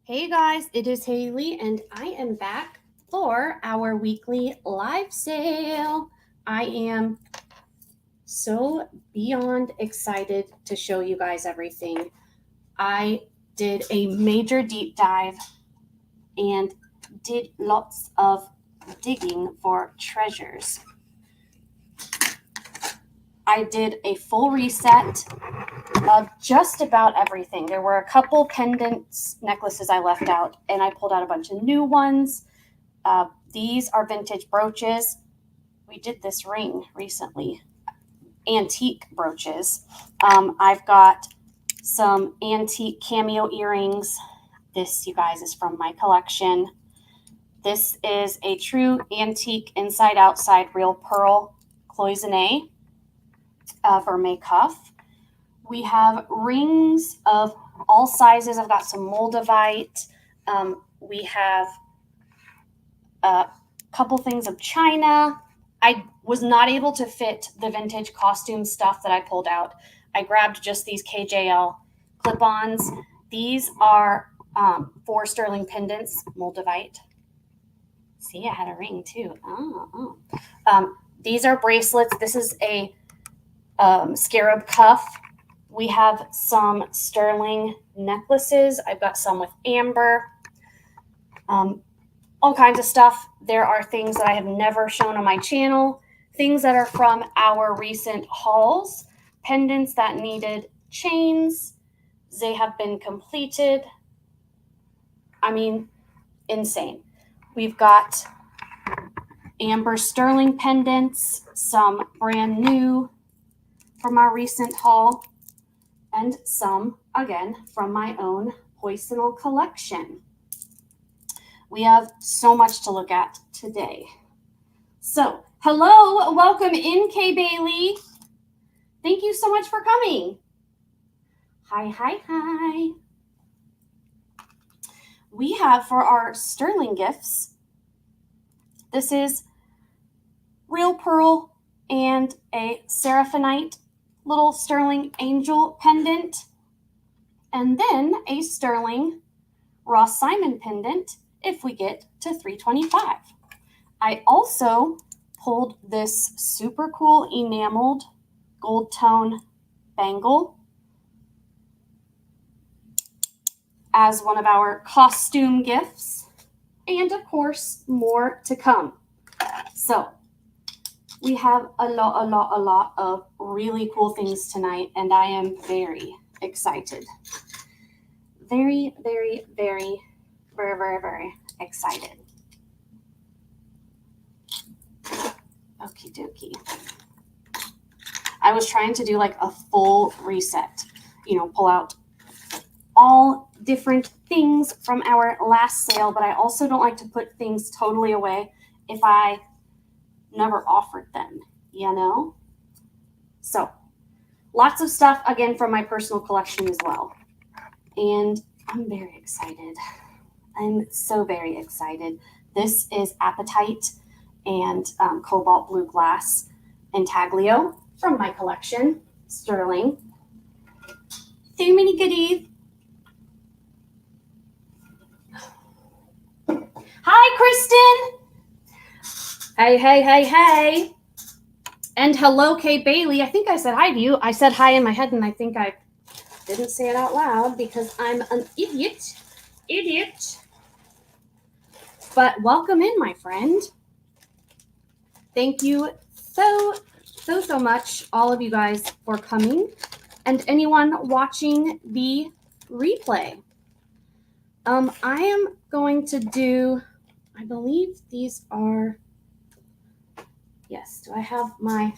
Hey guys, it is Haley and I am back for our weekly live sale. I am so beyond excited to show you guys everything. I did a major deep dive and did lots of digging for treasures. I did a full reset of just about everything. There were a couple pendants, necklaces I left out, and I pulled out a bunch of new ones. These are vintage brooches. We did this ring recently, antique brooches. I've got some antique cameo earrings. This, you guys, is from my collection. This is a true antique inside-outside real pearl cloisonne vermeil cuff. We have rings of all sizes. I've got some moldavite. We have a couple things of china. I was not able to fit the vintage costume stuff that I pulled out. I grabbed just these KJL clip-ons. These are 4 sterling pendants, moldavite. See, I had a ring too. These are bracelets. This is a scarab cuff. We have some sterling necklaces. I've got some with amber. All kinds of stuff. There are things that I have never shown on my channel, things that are from our recent hauls, pendants that needed chains. They have been completed. I mean, insane. We've got amber sterling pendants, some brand new from our recent haul, and some, again, from my own Poisonal collection. We have so much to look at today. So, hello, welcome in, Kay Bailey. Thank you so much for coming. Hi. We have for our sterling gifts, this is real pearl and a seraphinite little sterling angel pendant, and then a sterling Ross Simon pendant if we get to 325. I also pulled this super cool enameled gold tone bangle as one of our costume gifts, and of course more to come. So we have a lot of really cool things tonight, and I am very excited. Very excited. Okie dokie. I was trying to do like a full reset, pull out all different things from our last sale, but I also don't like to put things totally away if I never offered them, So lots of stuff, again, from my personal collection as well. And I'm very excited. I'm so very excited. This is Apatite and Cobalt Blue Glass Intaglio from my collection, sterling. So many goodies. Hi, Kristen. Hey. And hello, Kay Bailey. I think I said hi to you. I said hi in my head, and I think I didn't say it out loud because I'm an idiot. But welcome in, my friend. Thank you so much, all of you guys, for coming, and anyone watching the replay. I am going to do, I believe these are, yes, do I have my,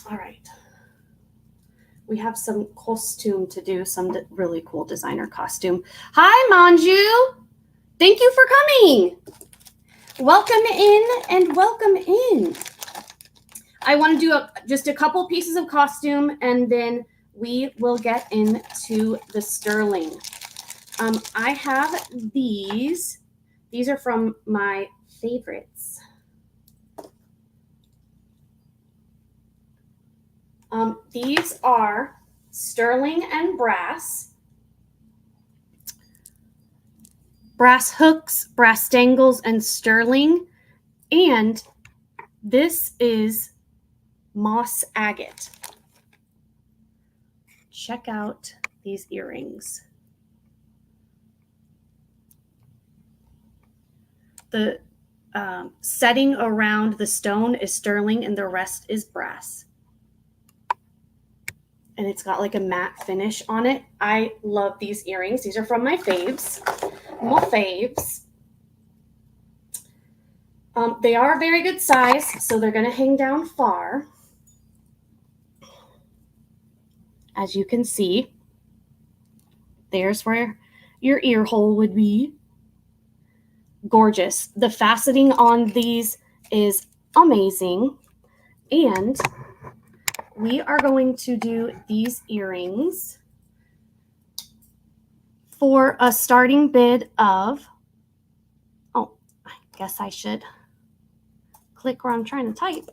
all right. We have some costume to do, some really cool designer costume. Hi, Manju. Thank you for coming. Welcome in and welcome in. I want to do just a couple pieces of costume, and then we will get into the sterling. I have these. These are from my favorites. These are sterling and brass. Brass hooks, brass dangles, and sterling. And this is moss agate. Check out these earrings. The setting around the stone is sterling and the rest is brass. And it's got like a matte finish on it. I love these earrings. These are from my faves. My faves. They are a very good size, so they're going to hang down far. As you can see, there's where your ear hole would be. Gorgeous. The faceting on these is amazing. And we are going to do these earrings for a starting bid of, oh, I guess I should click where I'm trying to type.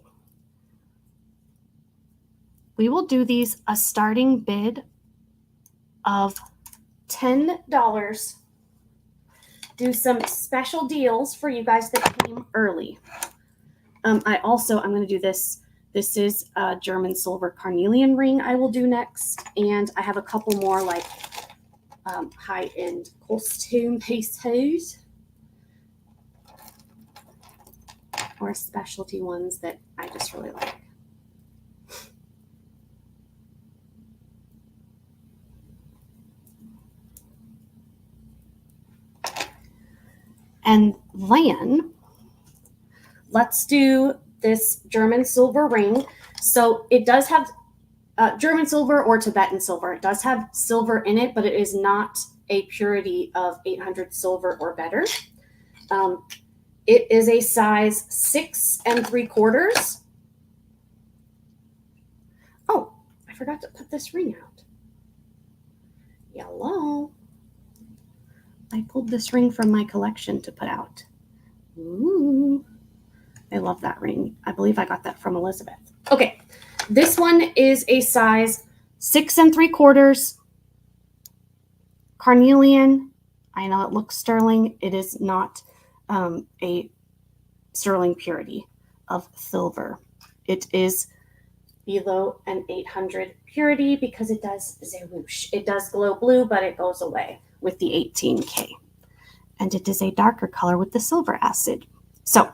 We will do these a starting bid of $10. Do some special deals for you guys that came early. I'm going to do this. This is a German silver carnelian ring I will do next. And I have a couple more like high-end costume pieces or specialty ones that I just really like. And then let's do this German silver ring. So it does have German silver or Tibetan silver. It does have silver in it, but it is not a purity of 800 silver or better. It is a size 6 3/4. Oh, I forgot to put this ring out. Yellow. I pulled this ring from my collection to put out. Ooh, I love that ring. I believe I got that from Elizabeth. Okay, this one is a size 6 3/4 carnelian. I know it looks sterling. It is not a sterling purity of silver. It is below an 800 purity because it does zawoosh. It does glow blue, but it goes away with the 18K. And it is a darker color with the silver acid. So,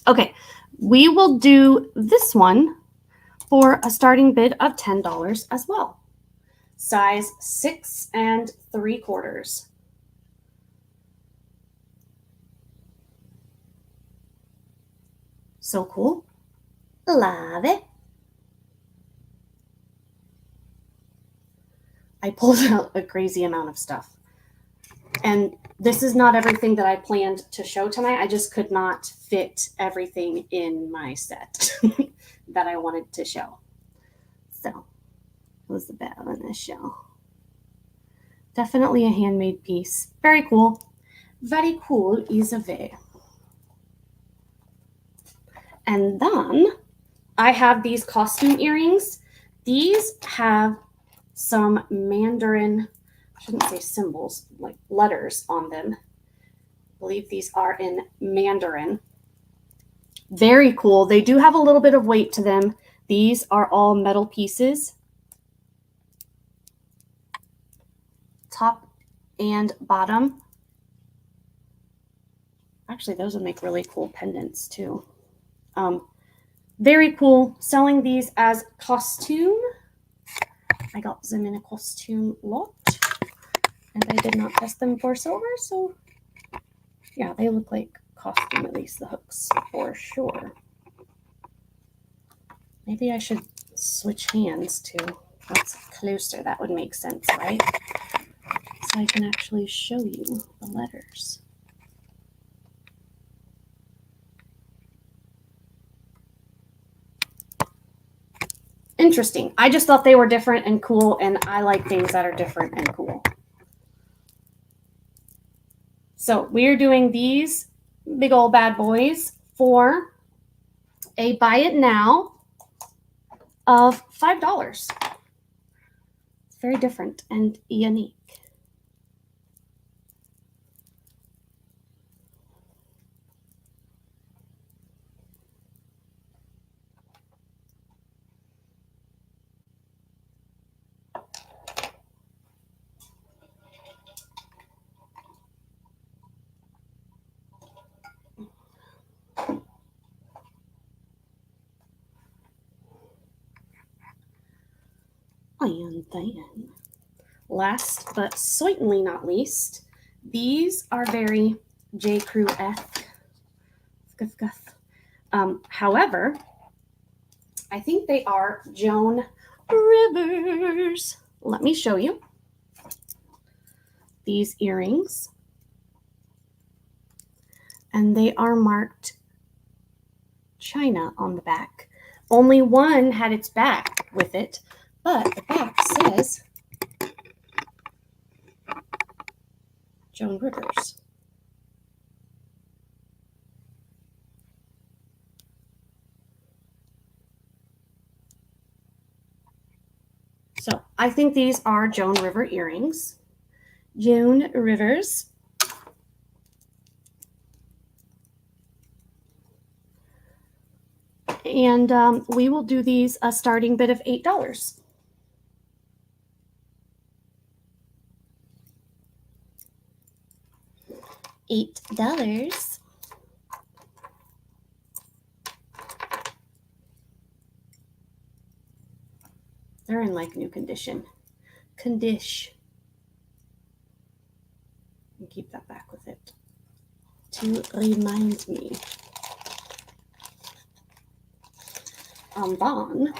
okay, we will do this one for a starting bid of $10 as well. Size 6 3/4. So cool. Love it. I pulled out a crazy amount of stuff. And this is not everything that I planned to show tonight. I just could not fit everything in my set that I wanted to show. So it was the bell in this show. Definitely a handmade piece. Very cool. Very cool, Isabel. And then I have these costume earrings. These have some Mandarin, I shouldn't say symbols, like letters on them. I believe these are in Mandarin. Very cool. They do have a little bit of weight to them. These are all metal pieces. Top and bottom. Actually, those would make really cool pendants too. Very cool. Selling these as costume. I got them in a costume lot. And I did not test them for silver, so yeah, they look like costume, at least the hooks, for sure. Maybe I should switch hands to what's closer. That would make sense, right? So I can actually show you the letters. Interesting. I just thought they were different and cool, and I like things that are different and cool. So we're doing these big old bad boys for a buy it now of $5. It's very different and unique. And then, last but certainly not least, these are very J. Crew-esque. However, I think they are Joan Rivers. Let me show you these earrings. And they are marked China on the back. Only one had its back with it, but the back says Joan Rivers. So I think these are Joan River earrings. Joan Rivers. And we will do these a starting bid of $8. $8. They're in like new condition. Condish. And keep that back with it to remind me. Bon.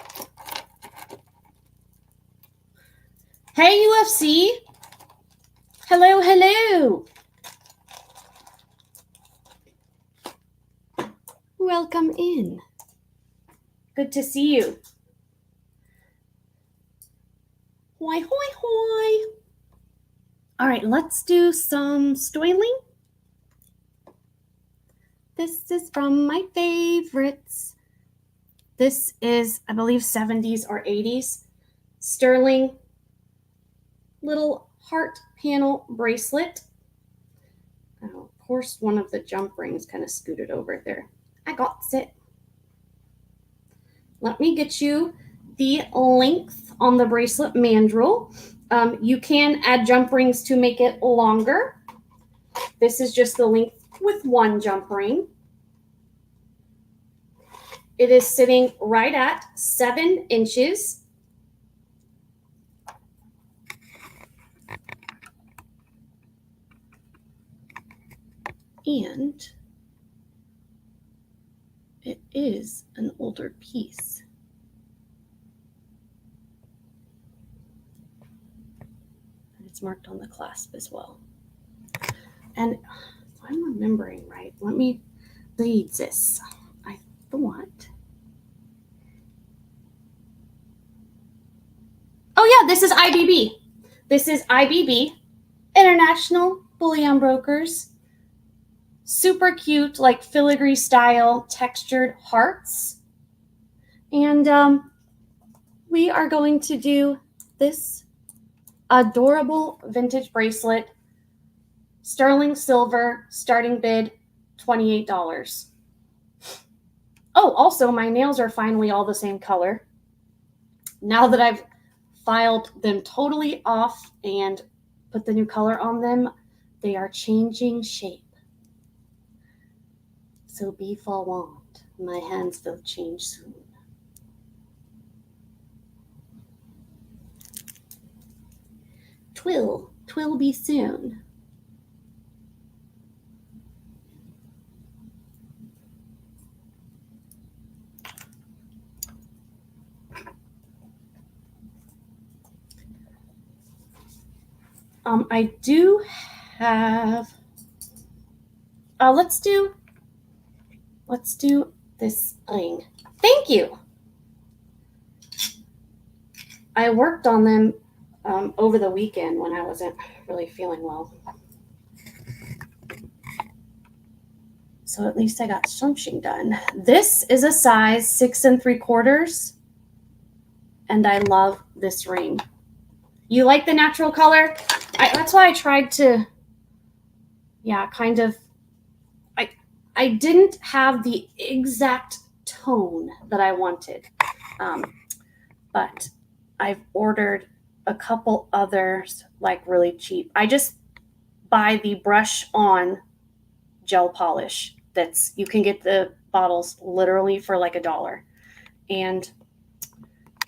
Hey UFC. Hello, hello. Welcome in. Good to see you. Hoy, hoy, hoy. All right, let's do some styling. This is from my favorites. This is, I believe, 70s or 80s. Sterling little heart panel bracelet. Oh, of course, one of the jump rings kind of scooted over there. I got it. Let me get you the length on the bracelet mandrel. You can add jump rings to make it longer. This is just the length with one jump ring. It is sitting right at 7 inches. And it is an older piece. And it's marked on the clasp as well. And if I'm remembering right, let me read this. I thought. Oh yeah, this is IBB. This is IBB, International Bullion Brokers. Super cute, like filigree style textured hearts. And we are going to do this adorable vintage bracelet, sterling silver, starting bid $28. Oh, also my nails are finally all the same color. Now that I've filed them totally off and put the new color on them, they are changing shape. So be forewarned, my hands will change soon. Twill be soon. I do have, let's do this ring. Thank you. I worked on them over the weekend when I wasn't really feeling well. So at least I got something done. This is a size 6 3/4. And I love this ring. You like the natural color? That's why I tried to, kind of, I didn't have the exact tone that I wanted. But I've ordered a couple others, like really cheap. I just buy the brush on gel polish you can get the bottles literally for like $1. And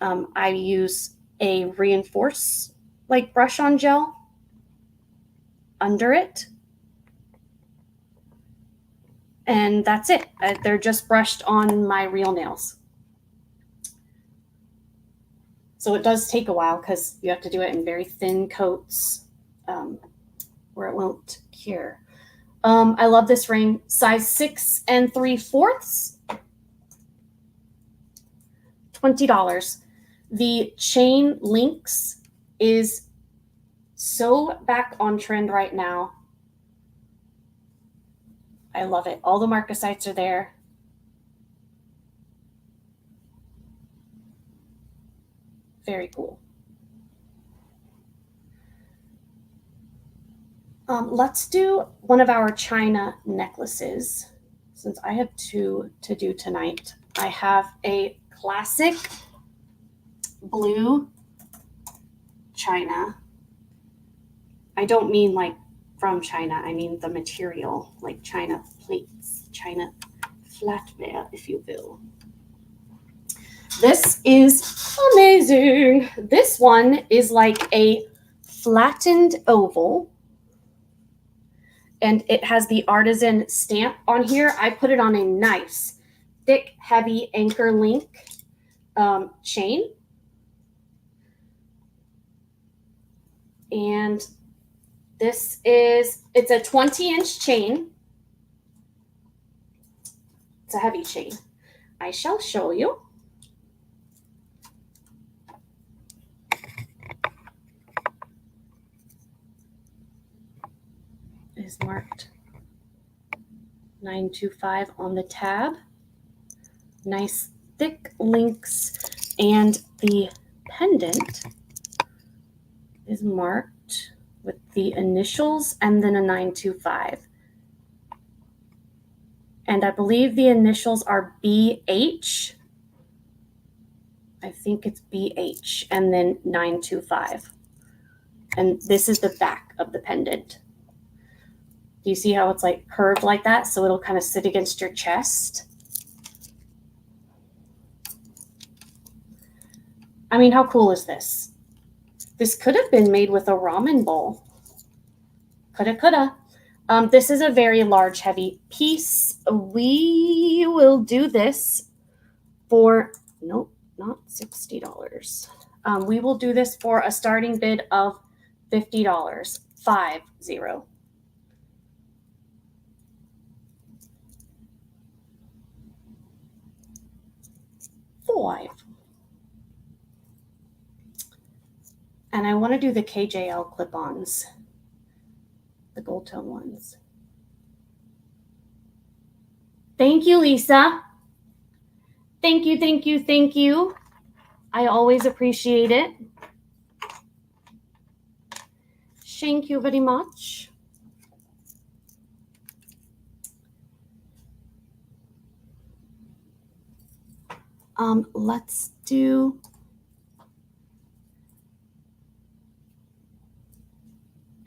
I use a reinforce like brush on gel under it. And that's it. They're just brushed on my real nails. So it does take a while because you have to do it in very thin coats where it won't cure. I love this ring, size 6 3/4, $20. The chain links is so back on trend right now. I love it. All the marcasites are there. Very cool. Let's do one of our China necklaces. Since I have 2 to do tonight, I have a classic blue China. I don't mean like from China. I mean the material, like China plates, China flatware, if you will. This is amazing. This one is like a flattened oval, and it has the artisan stamp on here. I put it on a nice, thick, heavy anchor link chain. And it's a 20-inch chain. It's a heavy chain. I shall show you. It is marked 925 on the tab. Nice thick links, and the pendant is marked with the initials and then a 925. And I believe the initials are BH. I think it's BH and then 925. And this is the back of the pendant. Do you see how it's like curved like that? So it'll kind of sit against your chest. I mean, how cool is this? This could have been made with a ramen bowl. Coulda. This is a very large, heavy piece. We will do this for, nope, not $60. We will do this for a starting bid of $50. 50. $5. And I want to do the KJL clip-ons, the gold tone ones. Thank you, Lisa. Thank you. I always appreciate it. Thank you very much. Let's do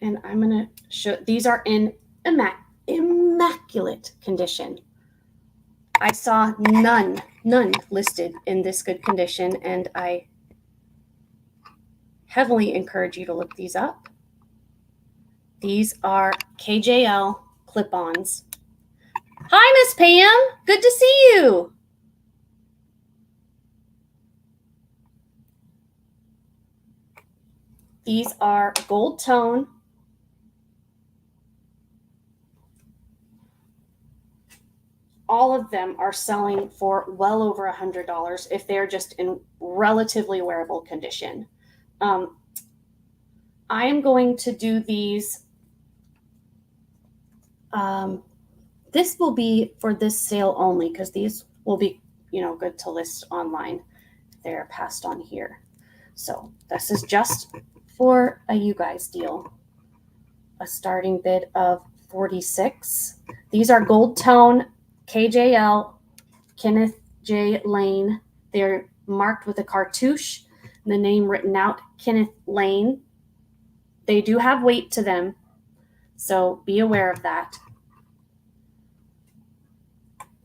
and I'm going to show, these are in immaculate condition. I saw none listed in this good condition, and I heavily encourage you to look these up. These are KJL clip-ons. Hi, Miss Pam. Good to see you. These are gold tone. All of them are selling for well over $100 if they're just in relatively wearable condition. I am going to do these This will be for this sale only because these will be, good to list online. They're passed on here. So this is just for a you guys deal. A starting bid of 46. These are gold tone KJL Kenneth J. Lane. They're marked with a cartouche and the name written out, Kenneth Lane. They do have weight to them, so be aware of that.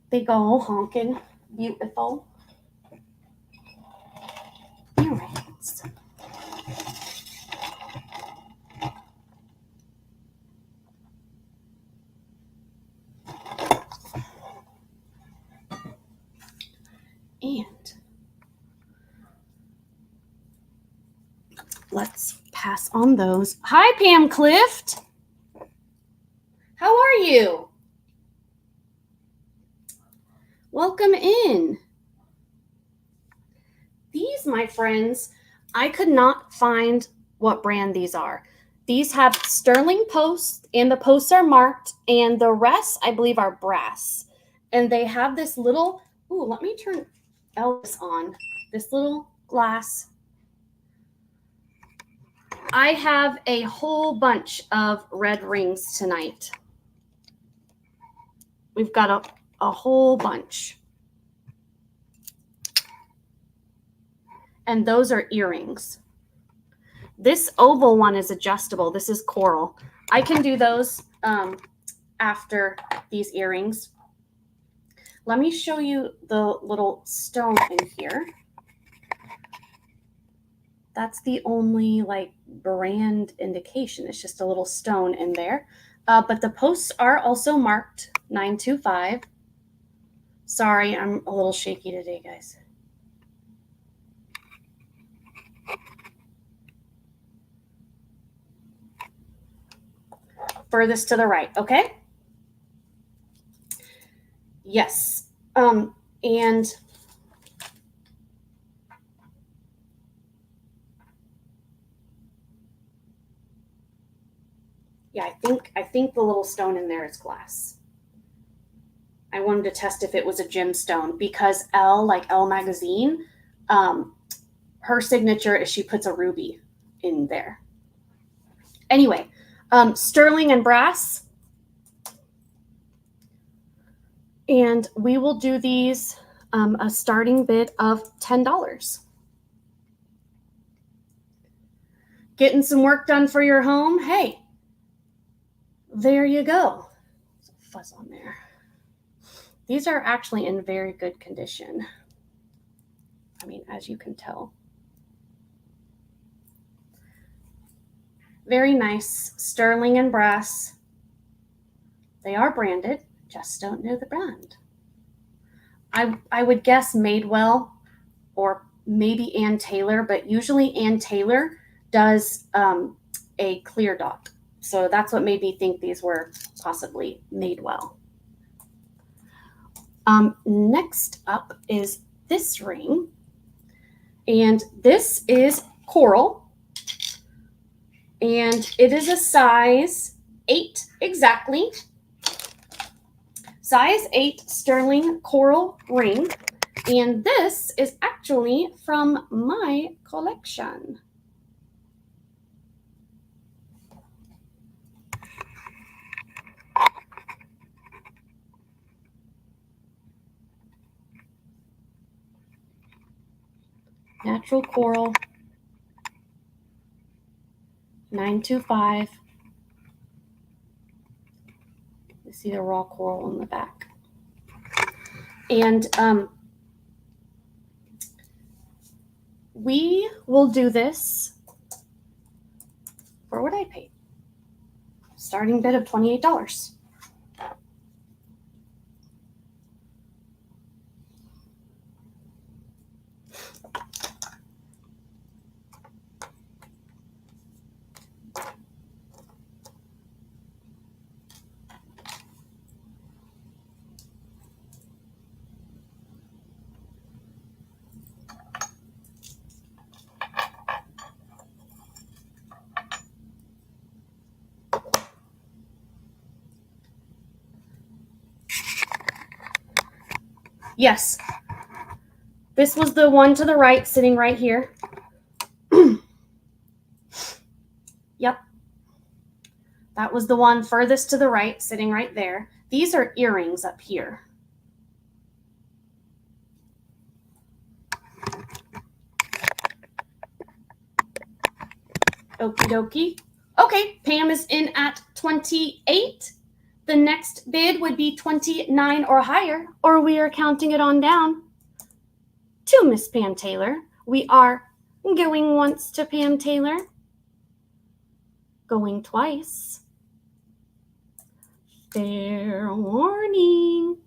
Big ol' honkin', beautiful earrings. And let's pass on those. Hi, Pam Clift. How are you? Welcome in. These, my friends, I could not find what brand these are. These have sterling posts, and the posts are marked, and the rest, I believe, are brass. And they have this little, let me turn Elvis on. This little glass. I have a whole bunch of red rings tonight. We've got a whole bunch. And those are earrings. This oval one is adjustable. This is coral. I can do those after these earrings. Let me show you the little stone in here. That's the only brand indication. It's just a little stone in there. But the posts are also marked 925. Sorry, I'm a little shaky today, guys. Furthest to the right, okay? Yes. And yeah, I think the little stone in there is glass. I wanted to test if it was a gemstone because Elle Magazine, her signature is she puts a ruby in there. Anyway, sterling and brass. And we will do these a starting bid of $10. Getting some work done for your home? Hey, there you go. There's a fuzz on there. These are actually in very good condition. I mean, as you can tell. Very nice sterling and brass. They are branded, just don't know the brand. I would guess Madewell or maybe Ann Taylor, but usually Ann Taylor does a clear dot. So that's what made me think these were possibly Madewell. Next up is this ring. And this is coral. And it is a size 8 exactly. Size 8 sterling coral ring. And this is actually from my collection. Natural coral, 925. You see the raw coral in the back. And we will do this for what I paid. Starting bid of $28. Yes. This was the one to the right, sitting right here. Yep. That was the one furthest to the right, sitting right there. These are earrings up here. Okie dokie. Okay, Pam is in at 28. The next bid would be 29 or higher, or we are counting it on down to Miss Pam Taylor. We are going once to Pam Taylor, going twice. Fair warning.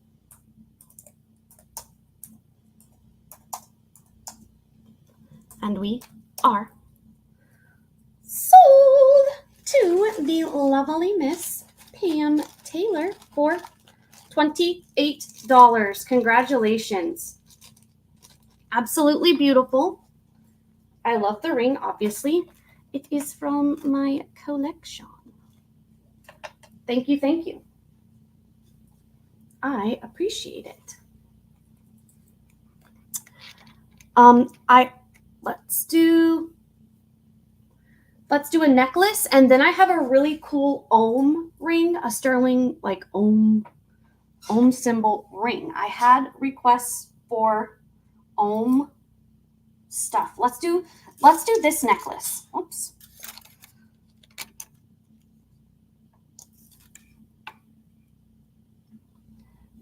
And we are sold to the lovely Miss Pam Taylor for $28. Congratulations. Absolutely beautiful. I love the ring, obviously. It is from my collection. Thank you, thank you. I appreciate it. Let's do a necklace, and then I have a really cool ohm ring, a sterling like ohm symbol ring. I had requests for ohm stuff. Let's do this necklace. Oops.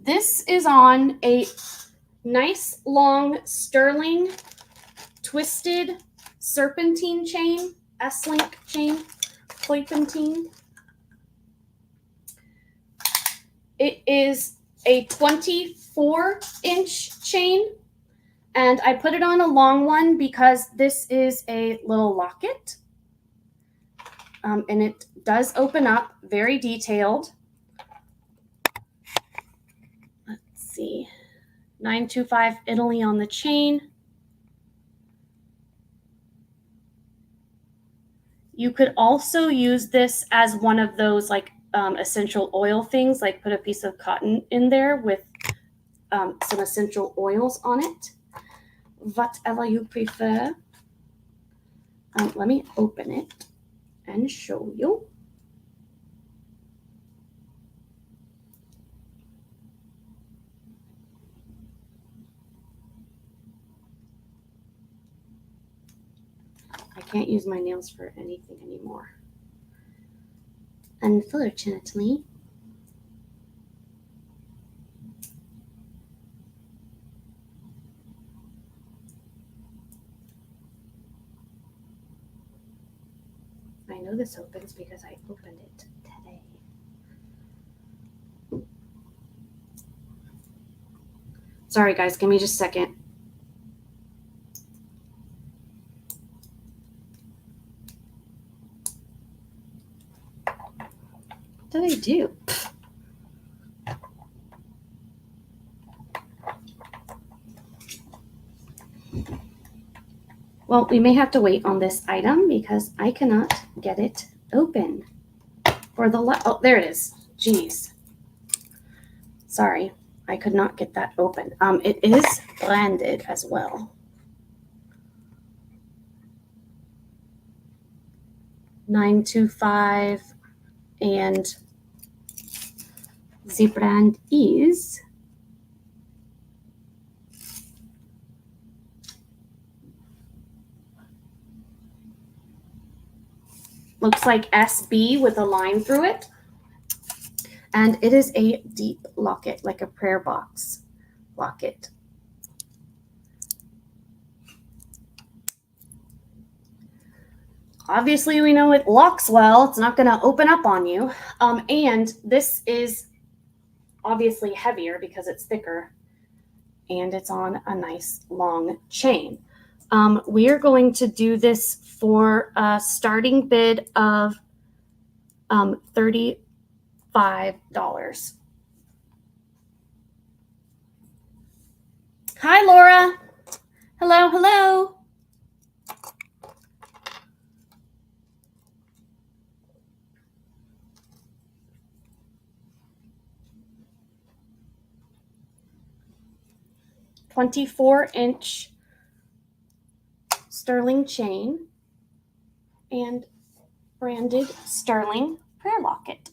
This is on a nice long sterling twisted serpentine chain, S-link chain, serpentine. It is a 24-inch chain, and I put it on a long one because this is a little locket, and it does open up, very detailed. Let's see, 925 Italy on the chain. You could also use this as one of those like essential oil things, like put a piece of cotton in there with some essential oils on it. Whatever you prefer. Let me open it and show you. I can't use my nails for anything anymore. Unfortunately. I know this opens because I opened it today. Sorry guys, give me just a second. What did I do? Well, we may have to wait on this item because I cannot get it open. For the oh, there it is. Jeez. Sorry, I could not get that open. It is branded as well. $925, and the brand is looks like SB with a line through it. And it is a deep locket, like a prayer box locket. Obviously, we know it locks well. It's not going to open up on you. And this is obviously heavier because it's thicker. And it's on a nice long chain. We are going to do this for a starting bid of $35. Hi, Laura. Hello, hello. 24-inch sterling chain and branded sterling prayer locket.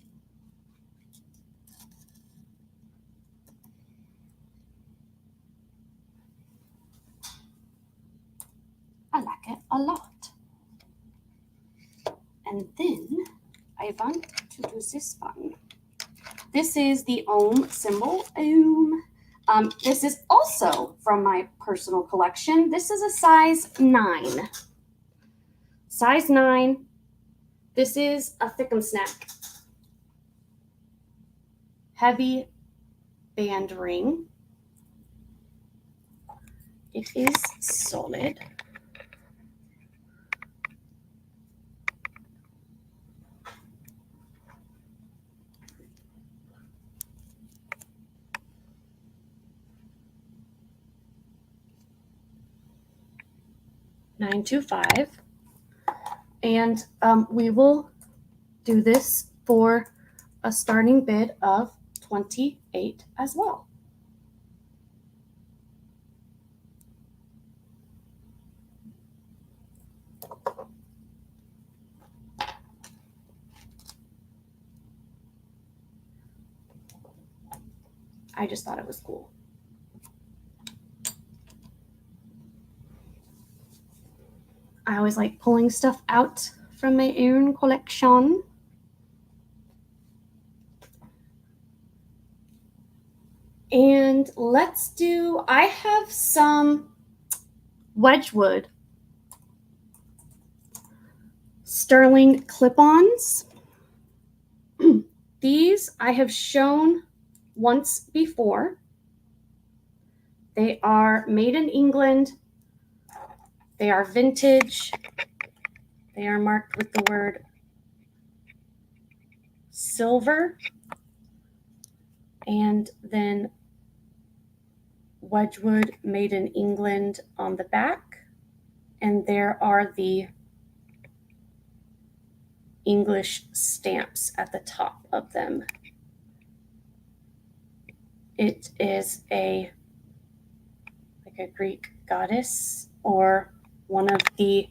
I like it a lot. And then I want to do this one. This is the Ohm symbol. Ohm. This is also from my personal collection. This is a size 9. Size 9. This is a thick 'em snack. Heavy band ring. It is solid. $9.25, and we will do this for a starting bid of $28 as well. I just thought it was cool. I always like pulling stuff out from my own collection. And let's do, I have some Wedgwood sterling clip-ons. These I have shown once before. They are made in England. They are vintage. They are marked with the word silver. And then Wedgwood made in England on the back. And there are the English stamps at the top of them. It is like a Greek goddess or one of the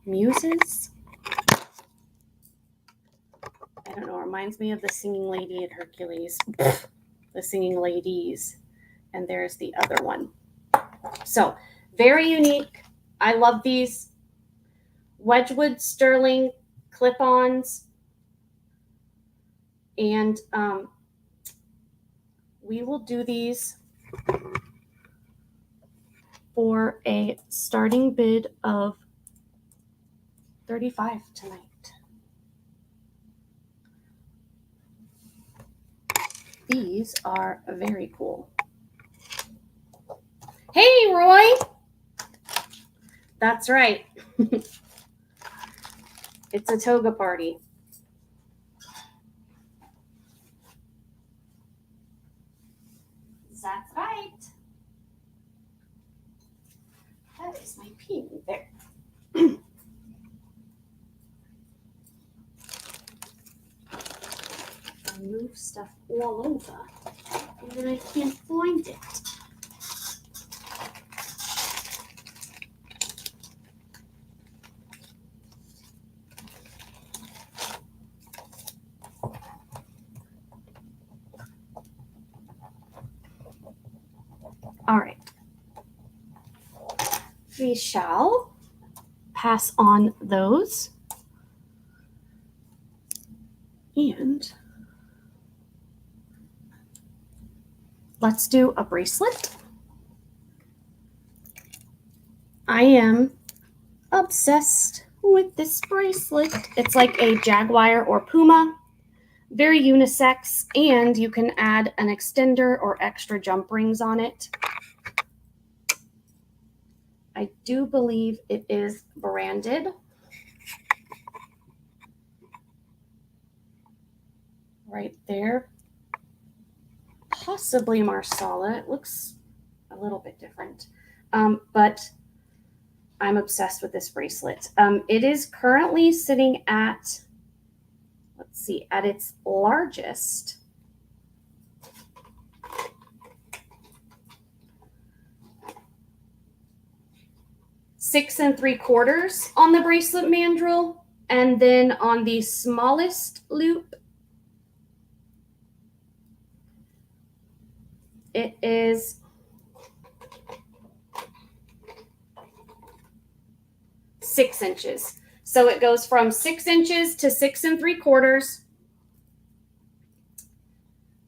muses. I don't know, it reminds me of the singing lady at Hercules. The singing ladies. And there's the other one. So, very unique. I love these Wedgwood sterling clip-ons. And we will do these for a starting bid of $35 tonight. These are very cool. Hey, Roy! That's right. It's a toga party. That's right. That is my pin there. I move stuff all over, and then I can't find it. All right. We shall pass on those. And let's do a bracelet. I am obsessed with this bracelet. It's like a jaguar or puma, very unisex, and you can add an extender or extra jump rings on it. I do believe it is branded. Right there. Possibly Marsala. It looks a little bit different. But I'm obsessed with this bracelet. It is currently sitting at, let's see, at its largest. 6 3/4 on the bracelet mandrel, and then on the smallest loop, it is 6 inches. So it goes from 6 inches to 6 3/4.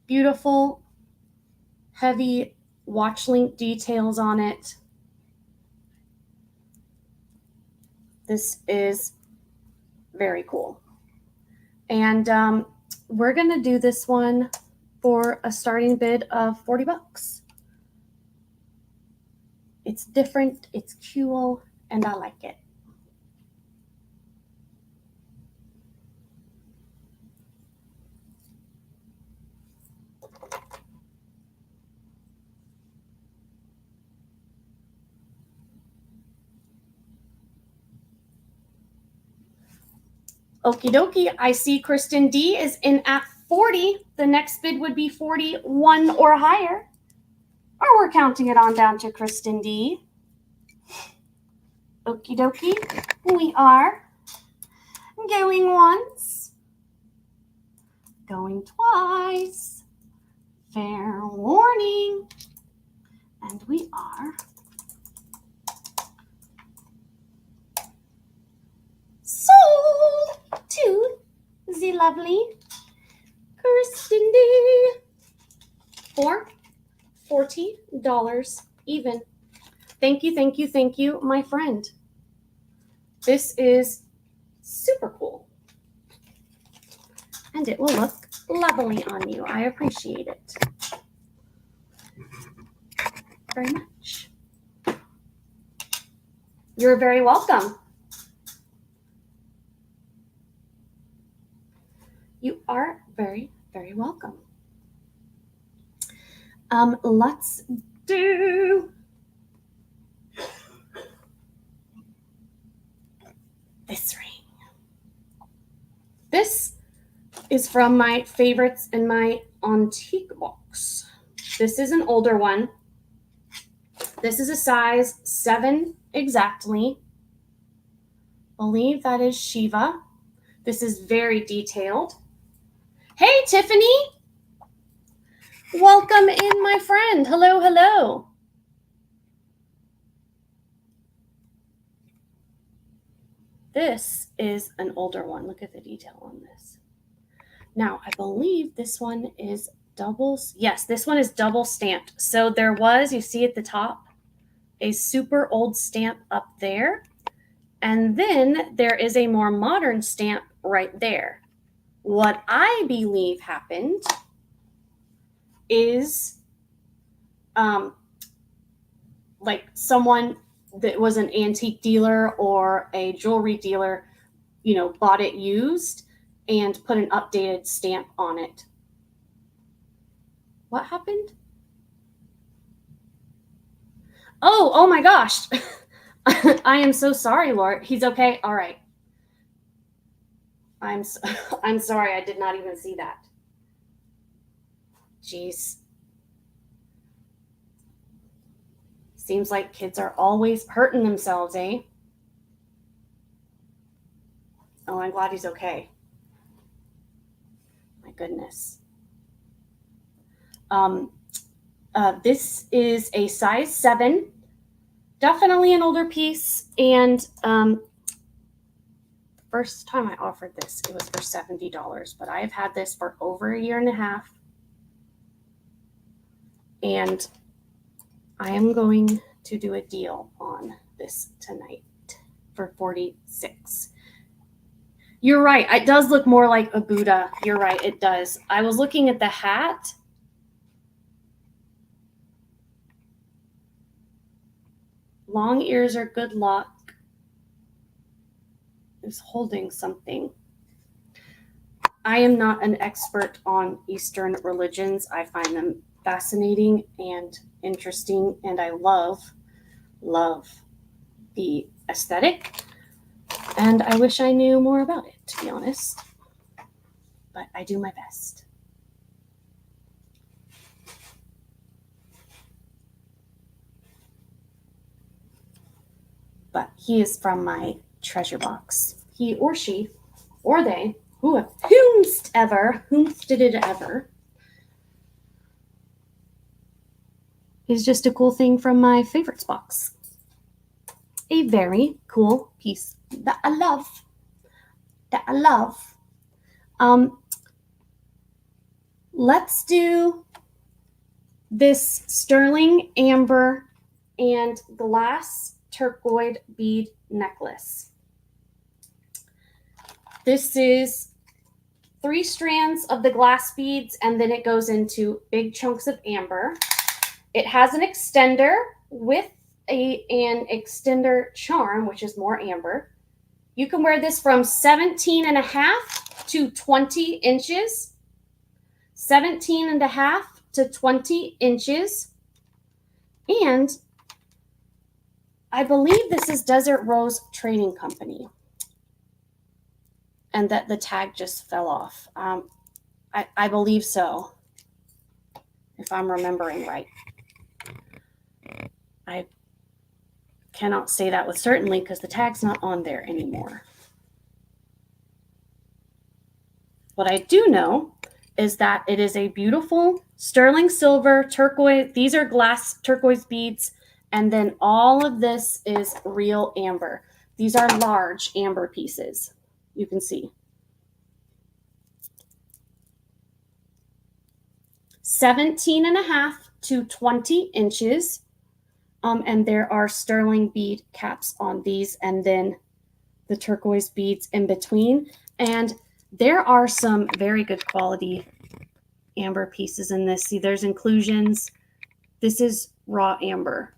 Beautiful, heavy watch link details on it. This is very cool. And we're going to do this one for a starting bid of $40. It's different, it's cool, and I like it. Okie dokie. I see Kristen D is in at 40. The next bid would be 41 or higher. Or we're counting it on down to Kristen D. Okie dokie. We are going once, going twice. Fair warning. And we are sold to the lovely Kristen D for $40 even. Thank you, thank you, thank you, my friend. This is super cool. And it will look lovely on you. I appreciate it very much. You're very welcome. You are very, very welcome. Let's do this ring. This is from my favorites in my antique box. This is an older one. This is a size 7 exactly. I believe that is Shiva. This is very detailed. Hey, Tiffany. Welcome in, my friend. Hello, hello. This is an older one. Look at the detail on this. Now, I believe this one is yes, this one is double stamped. So there was, you see at the top, a super old stamp up there. And then there is a more modern stamp right there. What I believe happened is like someone that was an antique dealer or a jewelry dealer, you know, bought it used and put an updated stamp on it. What happened? Oh my gosh. I am so sorry, Laura. He's okay. All right. I'm sorry. I did not even see that. Jeez. Seems like kids are always hurting themselves, eh? Oh, I'm glad he's okay. My goodness. This is a size 7. Definitely an older piece. And the first time I offered this, it was for $70. But I've had this for over a year and a half. And I am going to do a deal on this tonight for $46. You're right. It does look more like a Buddha. You're right. It does. I was looking at the hat. Long ears are good luck. Is holding something. I am not an expert on Eastern religions. I find them fascinating and interesting, and I love the aesthetic. And I wish I knew more about it, to be honest. But I do my best. but he is from my treasure box. He or she or they, whomst did it ever, is just a cool thing from my favorites box. A very cool piece that I love. Let's do this sterling amber and glass turquoise bead necklace. This is 3 strands of the glass beads, and then it goes into big chunks of amber. It has an extender with an extender charm, which is more amber. You can wear this from 17.5 to 20 inches. 17.5 to 20 inches. And I believe this is Desert Rose Trading Company. And that the tag just fell off. I believe so, if I'm remembering right. I cannot say that with certainty because the tag's not on there anymore. What I do know is that it is a beautiful sterling silver turquoise. These are glass turquoise beads. And then all of this is real amber. These are large amber pieces. You can see 17.5 to 20 inches. And there are sterling bead caps on these, and then the turquoise beads in between. And there are some very good quality amber pieces in this. See, there's inclusions. This is raw amber.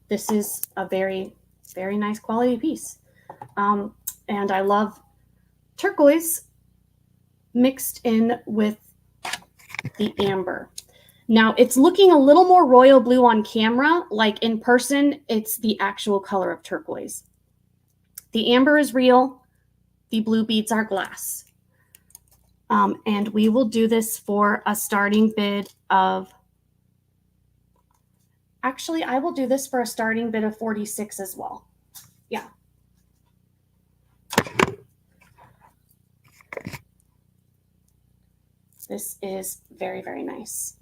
This is a very, very nice quality piece. And I love turquoise mixed in with the amber. Now it's looking a little more royal blue on camera. Like in person, it's the actual color of turquoise. The amber is real. The blue beads are glass. And we will do this for a starting bid of, actually, I will do this for a starting bid of 46 as well. Yeah. This is very, very nice.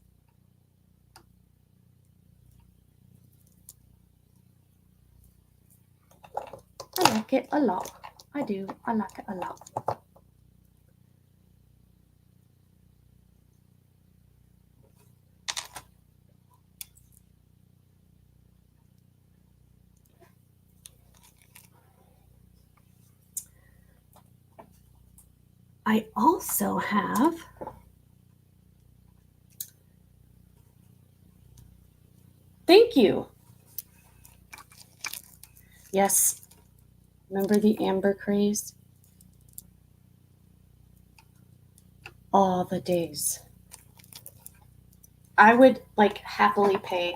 I like it a lot. I do. I like it a lot. I also have thank you. Yes. Remember the amber craze? All the days. I would like happily pay,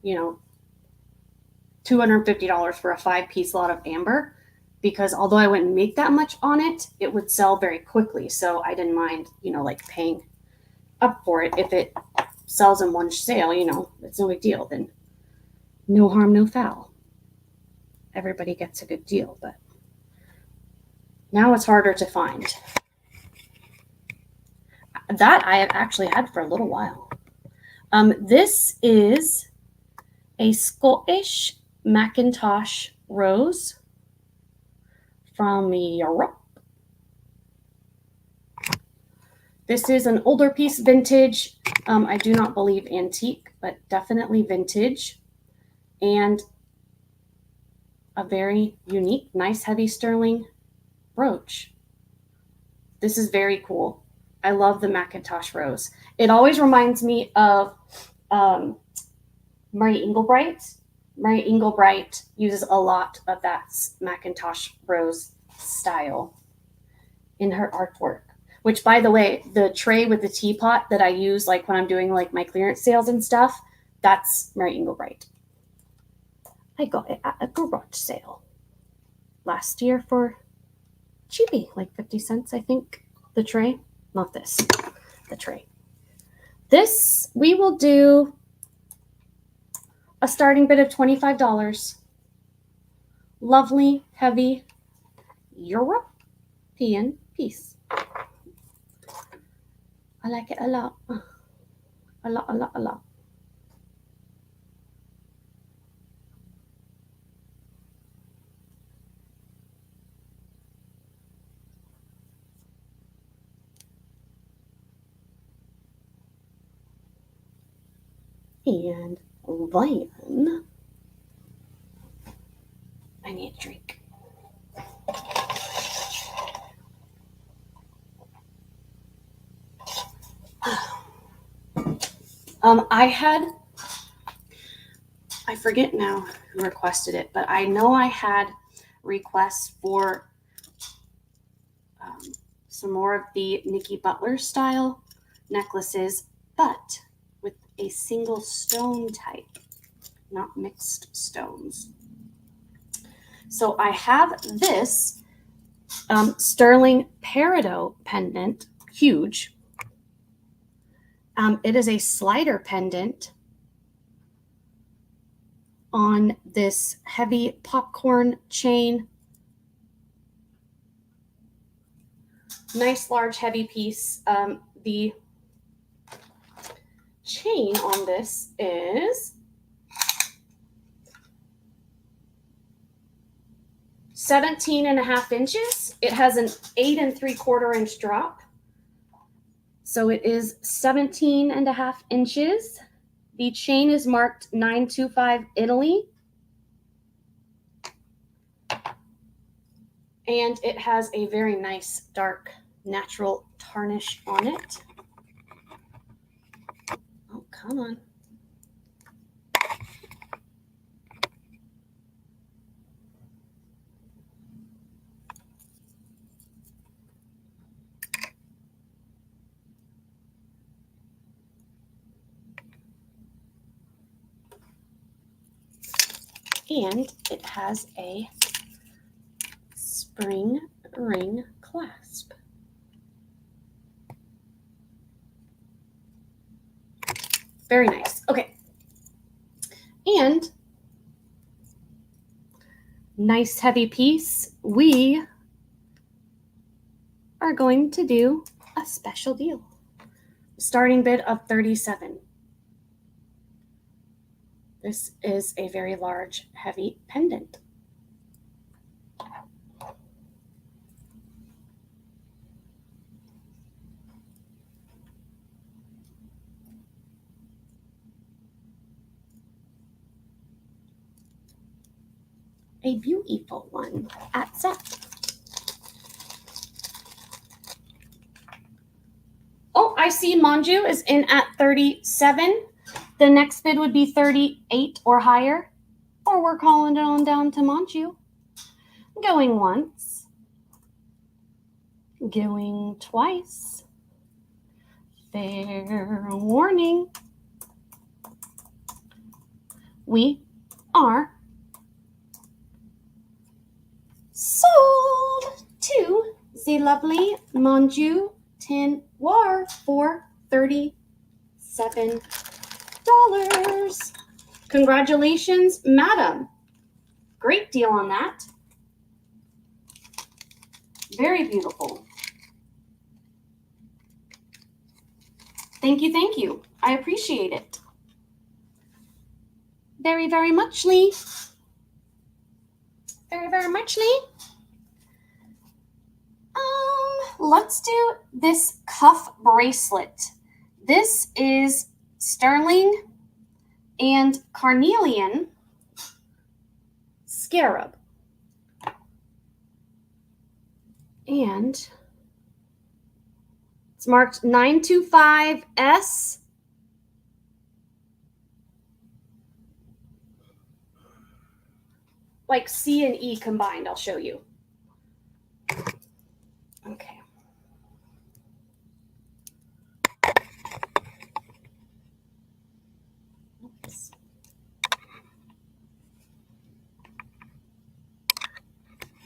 $250 for a 5-piece lot of amber, because although I wouldn't make that much on it, it would sell very quickly. So I didn't mind, like paying up for it. If it sells in one sale, it's no big deal. Then no harm, no foul. Everybody gets a good deal, but now it's harder to find. That I have actually had for a little while. This is a Scottish Macintosh rose from Europe. This is an older piece, vintage. I do not believe antique, but definitely vintage. And a very unique, nice, heavy sterling brooch. This is very cool. I love the Macintosh rose. It always reminds me of Murray Englebright. Murray Englebright uses a lot of that Macintosh rose style in her artwork. Which, by the way, the tray with the teapot that I use, like when I'm doing like my clearance sales and stuff, that's Murray Englebright. I got it at a garage sale last year for cheapy, like 50 cents, I think. The tray, not this, the tray. This we will do a starting bid of $25. Lovely, heavy European piece. I like it a lot. A lot, a lot, a lot. And then I need a drink. I forget now who requested it, but I know I had requests for some more of the Nikki Butler style necklaces, but with a single stone type, not mixed stones. So I have this sterling peridot pendant, huge. It is a slider pendant on this heavy popcorn chain. Nice, large, heavy piece. The chain on this is 17.5 inches. It has an 8 3/4 inch drop. So it is 17.5 inches. The chain is marked 925 Italy. And it has a very nice dark natural tarnish on it. Oh, come on. And it has a spring ring clasp. Very nice. Okay. And nice heavy piece. We are going to do a special deal. Starting bid of $37. This is a very large, heavy pendant. A beautiful one at set. Oh, I see Manju is in at 37. The next bid would be 38 or higher. Or we're calling it on down to Manju. Going once. Going twice. Fair warning. We are sold to the lovely Manju Tin War for $37. Congratulations, madam. Great deal on that. Very beautiful. Thank you, thank you. I appreciate it. Very, very muchly. Very, very muchly. Let's do this cuff bracelet. This is sterling and carnelian scarab. And it's marked 925S. Like C and E combined, I'll show you. Okay. Oops.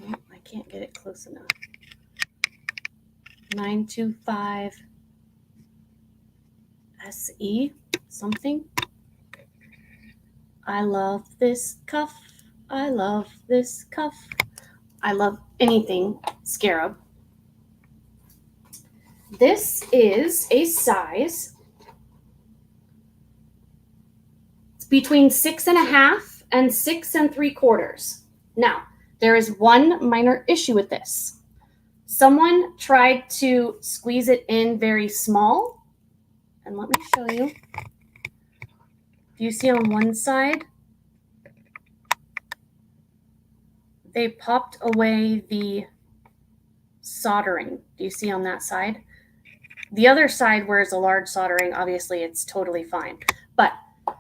Oh, I can't get it close enough. 925 SE something. I love this cuff. I love this cuff. I love anything scarab. This is a size. It's between 6.5 and 6 3/4. Now, there is one minor issue with this. Someone tried to squeeze it in very small. And let me show you. Do you see on one side? They popped away the soldering. Do you see on that side? The other side where it's a large soldering, obviously it's totally fine. But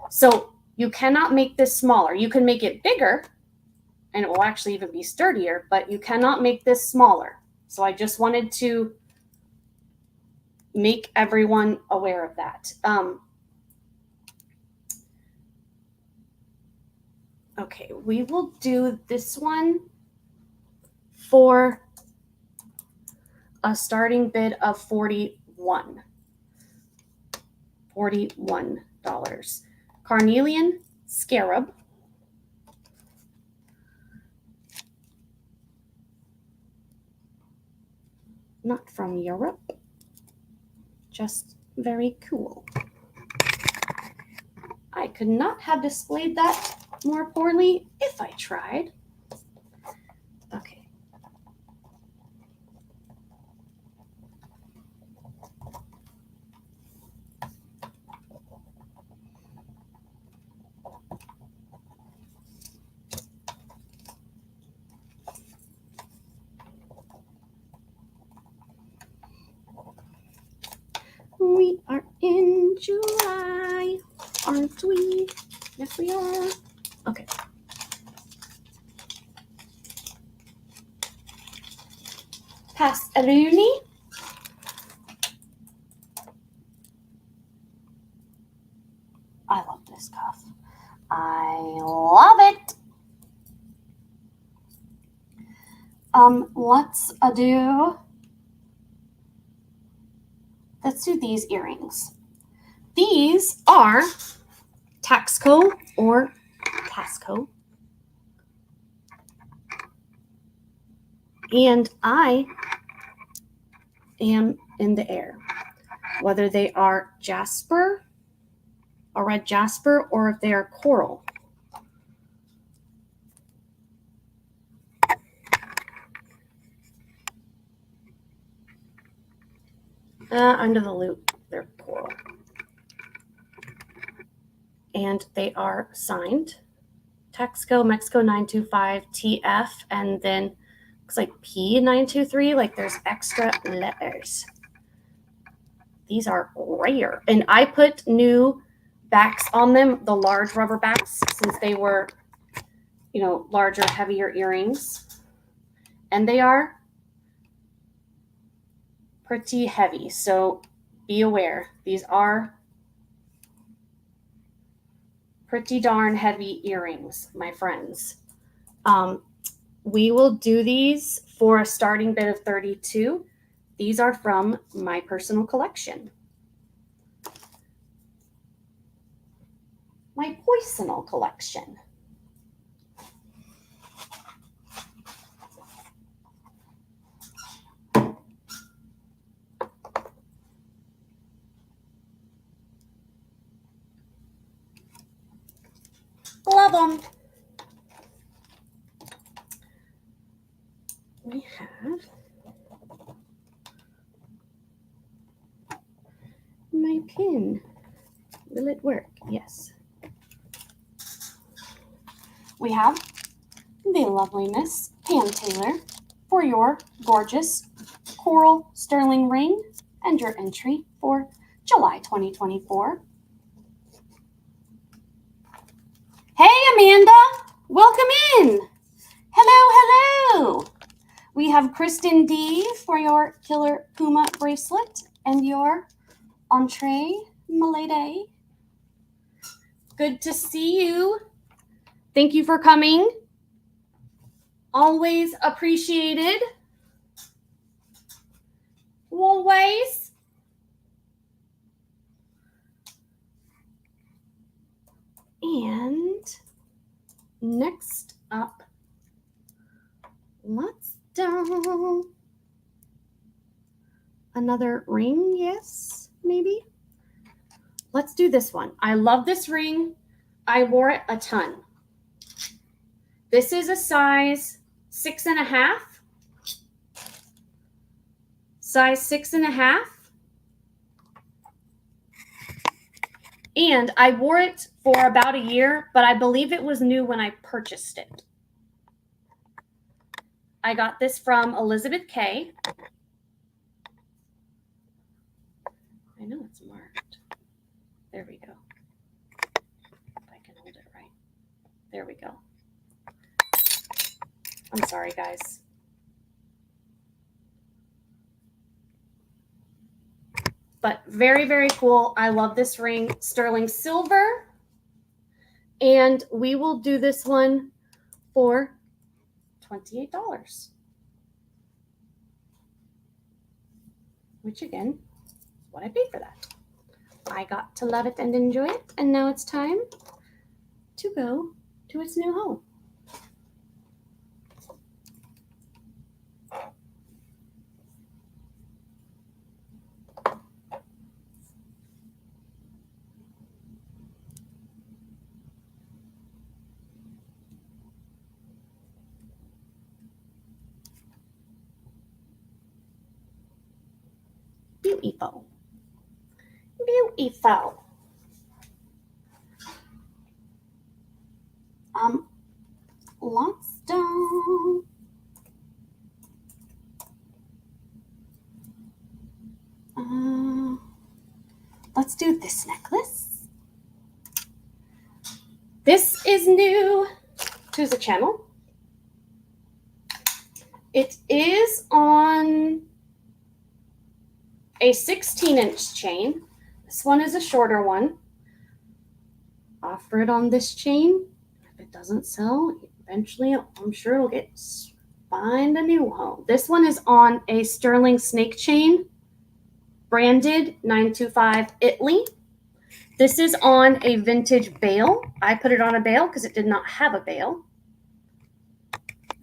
so you cannot make this smaller. You can make it bigger and it will actually even be sturdier, but you cannot make this smaller. So I just wanted to make everyone aware of that. Okay, we will do this one for a starting bid of $41. Carnelian scarab. Not from Europe. Just very cool. I could not have displayed that more poorly if I tried. Okay. We are in July, aren't we? Yes, we are. Okay. Passeruni. I love this cuff. I love it. Let's do these earrings. These are Taxco or Tasco. And I am in the air. Whether they are jasper, a red jasper, or if they are coral. Under the loop, they're coral. And they are signed. Taxco, Mexico 925, TF, and then looks like P923, like there's extra letters. These are rare. And I put new backs on them, the large rubber backs, since they were, larger, heavier earrings. And they are pretty heavy, so be aware. These are pretty darn heavy earrings, my friends. We will do these for a starting bid of $32. These are from my personal collection. My personal collection. Love them. We have my pin. Will it work? Yes. We have the lovely Miss Pam Taylor for your gorgeous coral sterling ring and your entry for July 2024. Hey, Amanda, welcome in. Hello. We have Kristen D for your Killer Puma bracelet and your entree Milady. Good to see you. Thank you for coming. Always appreciated. Always. And next up, let's do another ring. Yes, maybe. Let's do this one. I love this ring. I wore it a ton. This is a size 6.5. Size 6.5. And I wore it for about a year, but I believe it was new when I purchased it. I got this from Elizabeth K. I know it's marked. There we go. If I can hold it right. There we go. I'm sorry, guys. But very, very cool. I love this ring. Sterling silver. And we will do this one for $28. Which again, is what I paid for that. I got to love it and enjoy it. And now it's time to go to its new home. Beautiful. Beautiful. Let's do let's do this necklace. This is new to the channel. It is on a 16-inch chain. This one is a shorter one. Offer it on this chain. If it doesn't sell, eventually I'm sure it'll find a new home. This one is on a sterling snake chain, branded 925 Italy. This is on a vintage bail. I put it on a bail because it did not have a bail.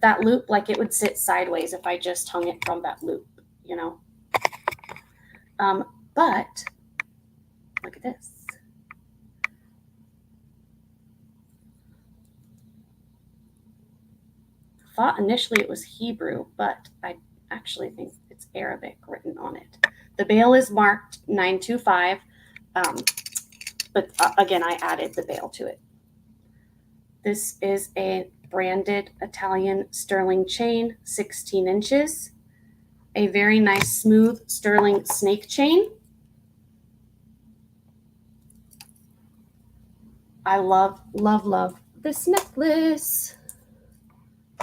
That loop, like it would sit sideways if I just hung it from that loop, you know. But look at this. I thought initially it was Hebrew, but I actually think it's Arabic written on it. The bail is marked 925, but again, I added the bail to it. This is a branded Italian sterling chain, 16 inches. A very nice, smooth sterling snake chain. I love, love, love this necklace.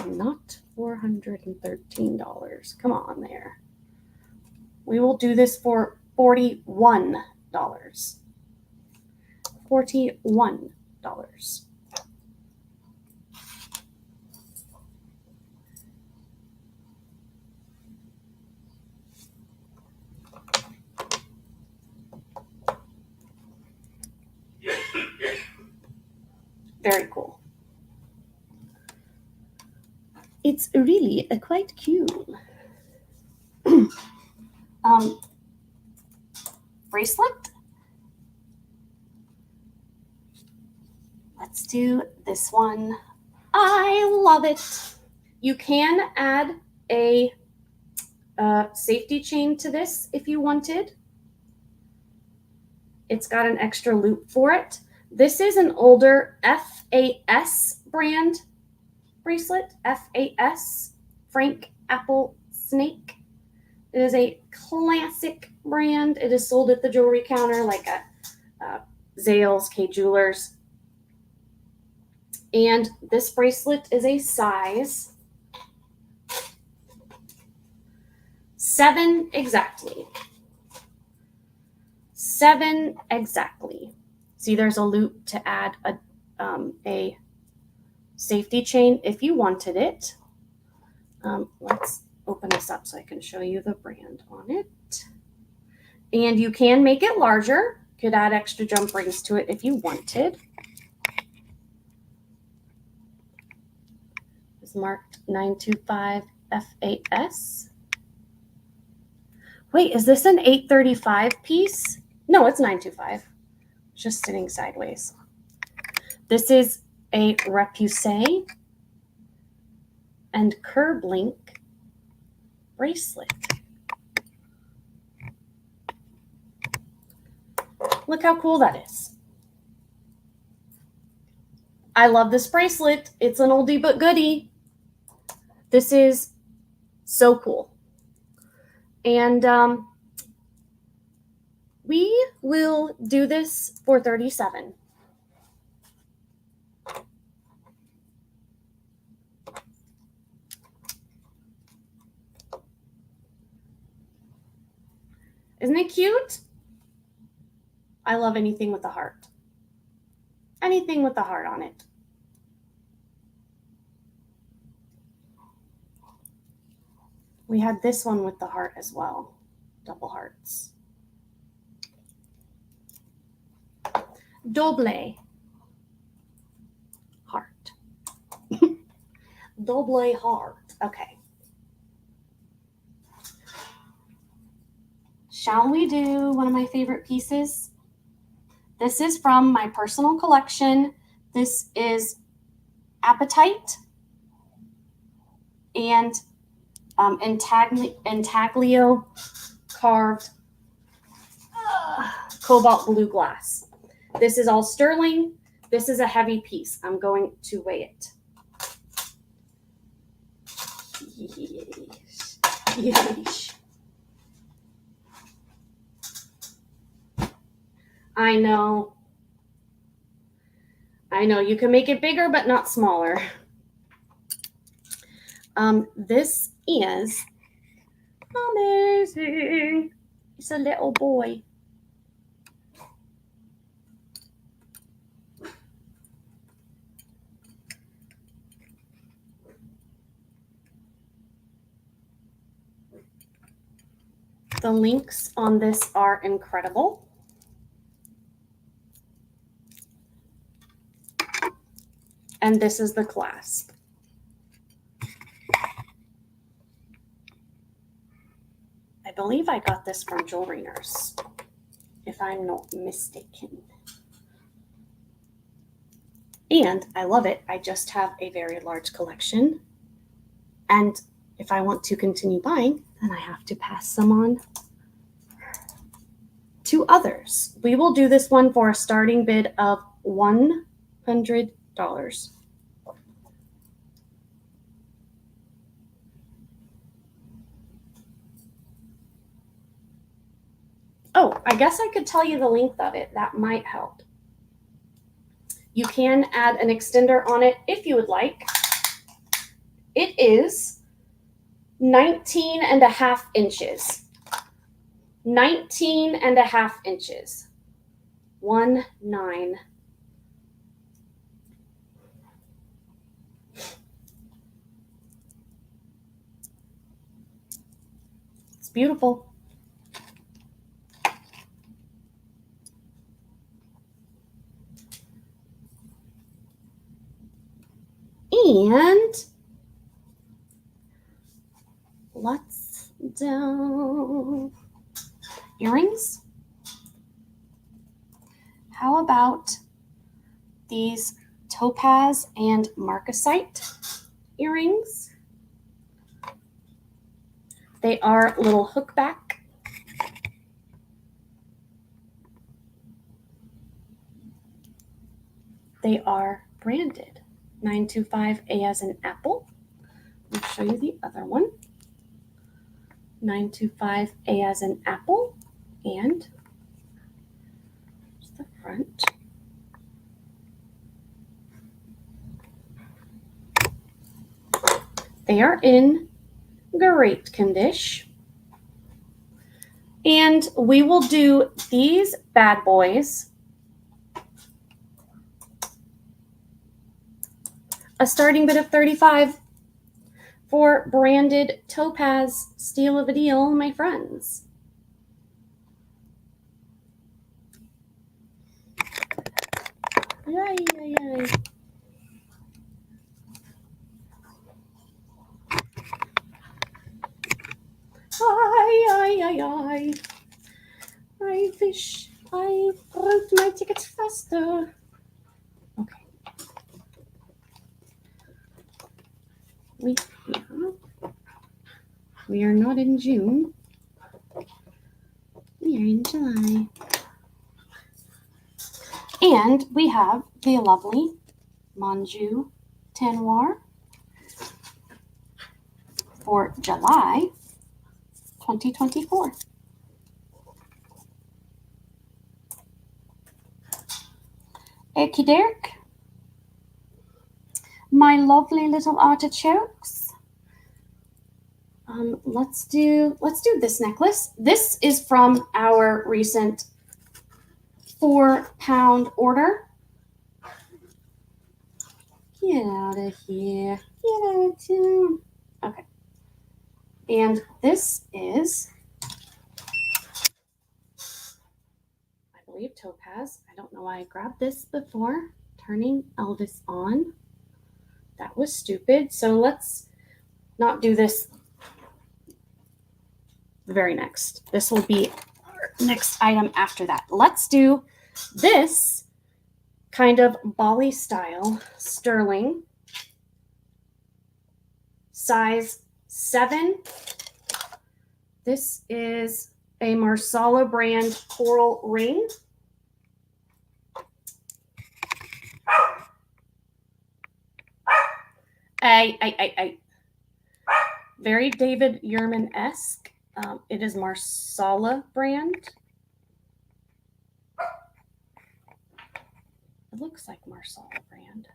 Not $413. Come on there. We will do this for $41. $41. Very cool. It's really quite cool. Bracelet. Let's do this one. I love it. You can add a safety chain to this if you wanted. It's got an extra loop for it. This is an older FAS brand bracelet. FAS, Frank Apple Snake. It is a classic brand. It is sold at the jewelry counter like at Zales, K Jewelers. And this bracelet is a size 7 exactly. 7 exactly. See, there's a loop to add a safety chain if you wanted it. Let's open this up so I can show you the brand on it. And you can make it larger. Could add extra jump rings to it if you wanted. It's marked 925 FAS. Wait, is this an 835 piece? No, it's 925. Just sitting sideways. This is a repoussé and curb link bracelet. Look how cool that is. I love this bracelet. It's an oldie but goodie. This is so cool. And we will do this for $37. Isn't it cute? I love anything with a heart. Anything with a heart on it. We had this one with the heart as well. Double hearts. Double heart. Double heart. Okay. Shall we do one of my favorite pieces? This is from my personal collection. This is Apatite and intaglio carved cobalt blue glass. This is all sterling. This is a heavy piece. I'm going to weigh it. Yeesh. I know. You can make it bigger, but not smaller. This is amazing. It's a little boy. The links on this are incredible. And this is the clasp. I believe I got this from Jewelry Nurse, if I'm not mistaken. And I love it. I just have a very large collection. And if I want to continue buying, then I have to pass some on to others. We will do this one for a starting bid of $100. Oh, I guess I could tell you the length of it. That might help. You can add an extender on it if you would like. It is 19.5 inches. 19.5 inches. 19. It's beautiful. And let's do earrings. How about these topaz and marcasite earrings? They are little hook back. They are branded 925 A as in apple. I'll show you the other one. 925 A as in apple, and the front. They are in great condition. And we will do these bad boys a starting bid of $35 for branded topaz steal of a deal, my friends. Yay, yay, yay. I wish I wrote my tickets faster. Okay. We are not in June. We are in July. And we have the lovely Manju Tanwar for July 2024. Okie doke. My lovely little artichokes. Let's do this necklace. This is from our recent 4-pound order. Get out of here. Get out of town. Okay. And this is, I believe, topaz. I don't know why I grabbed this before. Turning Elvis on. That was stupid. So let's not do this the very next. This will be our next item after that. Let's do this kind of Bali style sterling, size 7. This is a Marsala brand coral ring. Very David Yurman-esque. It is Marsala brand. It looks like Marsala brand.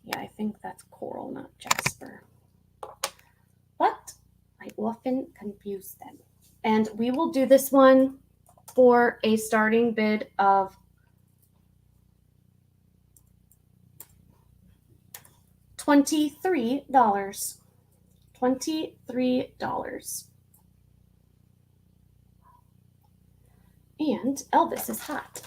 Yeah, I think that's coral, not jasper. But I often confuse them. And we will do this one for a starting bid of $23. $23. And Elvis is hot.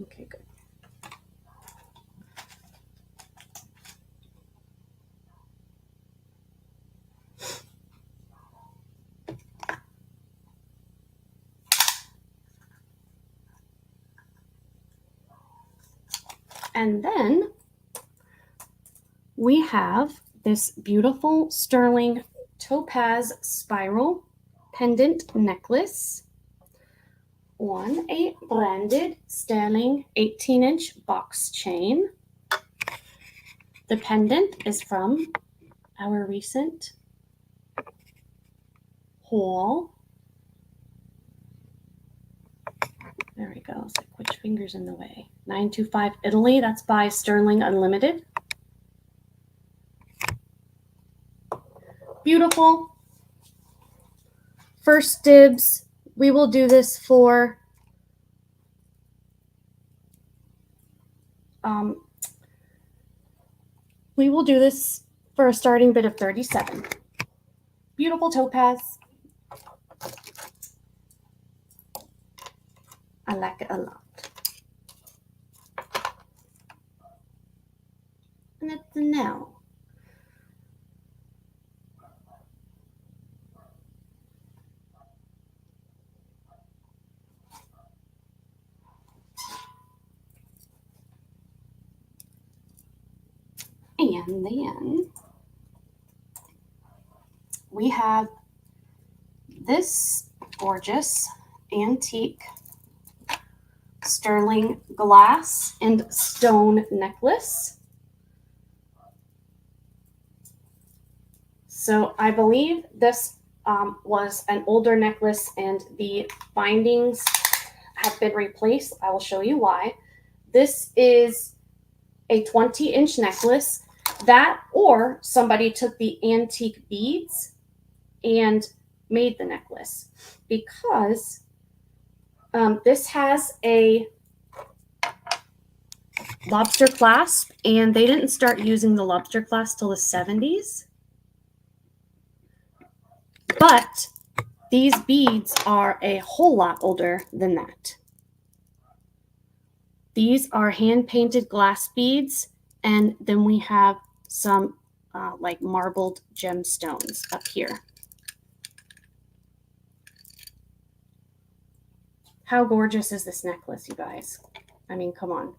Okay, good. And then we have this beautiful sterling topaz spiral pendant necklace on a branded sterling 18-inch box chain. The pendant is from our recent haul. There we go. It's like, which finger's in the way? 925 Italy. That's by Sterling Unlimited. Beautiful. First dibs. We will do this for a starting bid of 37. Beautiful topaz. I like it a lot. And it's a no. And then we have this gorgeous antique sterling glass and stone necklace. So I believe this was an older necklace and the bindings have been replaced. I will show you why. This is a 20-inch necklace. That, or somebody took the antique beads and made the necklace, because this has a lobster clasp, and they didn't start using the lobster clasp till the 70s. But these beads are a whole lot older than that. These are hand-painted glass beads, and then we have some like marbled gemstones up here. How gorgeous is this necklace, you guys? I mean, come on.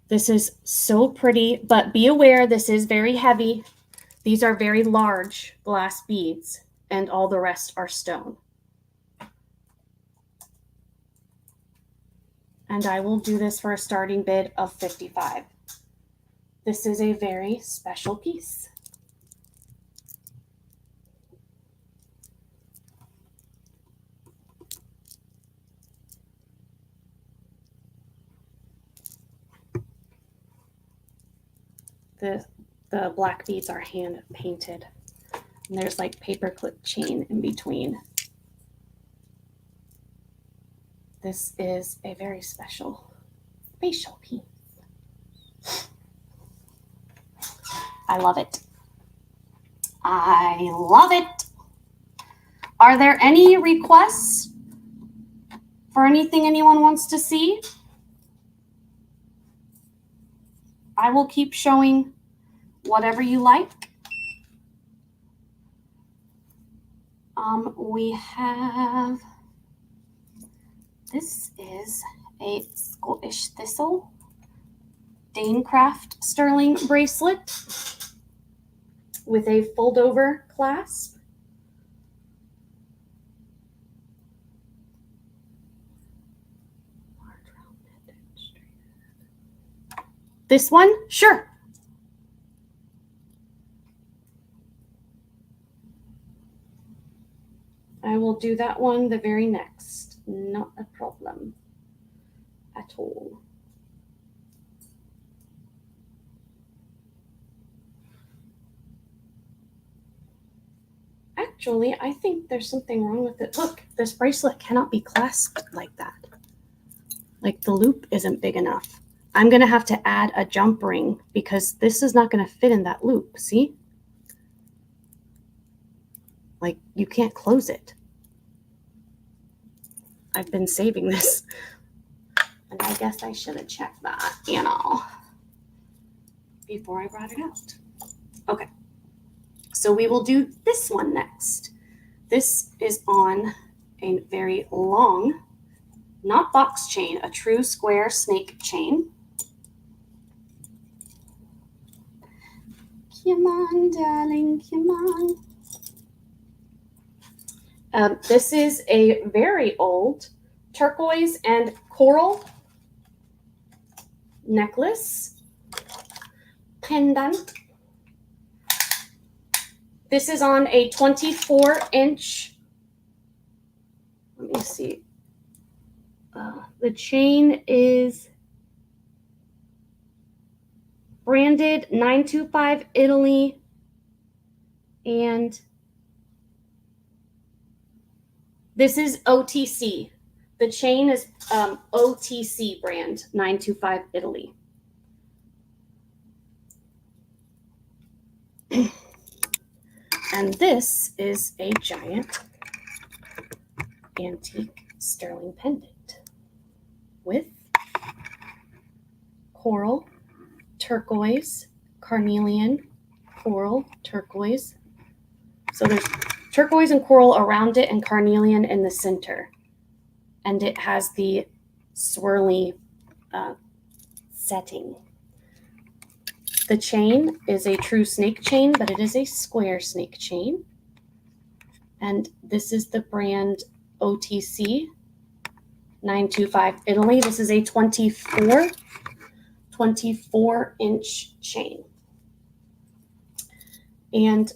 This is so pretty, but be aware this is very heavy. These are very large glass beads, and all the rest are stone. And I will do this for a starting bid of $55. This is a very special piece. The black beads are hand painted. And there's like paperclip chain in between. This is a very special facial piece. I love it. I love it. Are there any requests for anything anyone wants to see? I will keep showing whatever you like. We have, this is a Scottish thistle Danecraft sterling bracelet with a fold-over clasp. This one? Sure. I will do that one the very next. Not a problem at all. Actually, I think there's something wrong with it. Look, this bracelet cannot be clasped like that. Like the loop isn't big enough. I'm going to have to add a jump ring because this is not going to fit in that loop. See? Like you can't close it. I've been saving this. And I guess I should have checked that, you know, before I brought it out. Okay. So we will do this one next. This is on a very long, not box chain, a true square snake chain. Come on, darling, come on. This is a very old turquoise and coral necklace pendant. This is on a 24-inch. Let me see. The chain is branded 925 Italy, and this is OTC. The chain is OTC brand 925 Italy. And this is a giant antique sterling pendant with coral, turquoise, carnelian, coral, turquoise. So there's turquoise and coral around it and carnelian in the center. And it has the swirly setting. The chain is a true snake chain, but it is a square snake chain. And this is the brand OTC 925 Italy. This is a 24-inch chain. And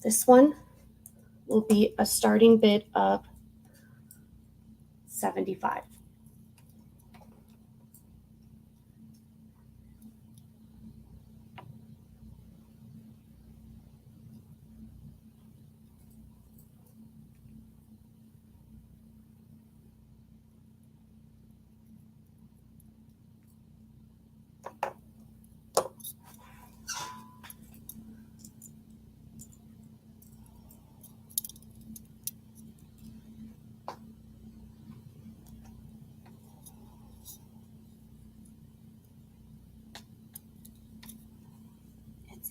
this one will be a starting bid of $75.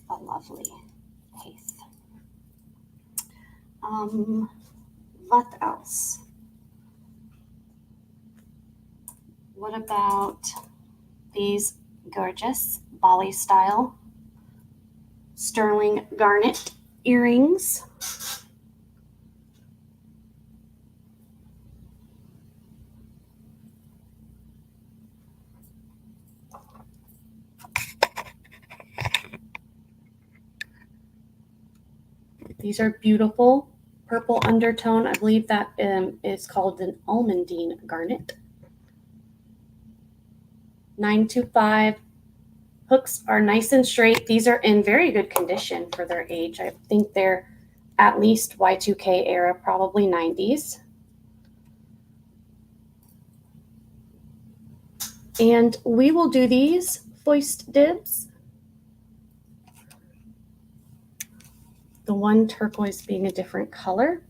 a lovely height. What else? What about these gorgeous Bali style sterling garnet earrings? These are beautiful purple undertone. I believe that is called an almondine garnet. 925. Hooks are nice and straight. These are in very good condition for their age. I think they're at least Y2K era, probably 90s. And we will do these foist dibs. The one turquoise being a different color.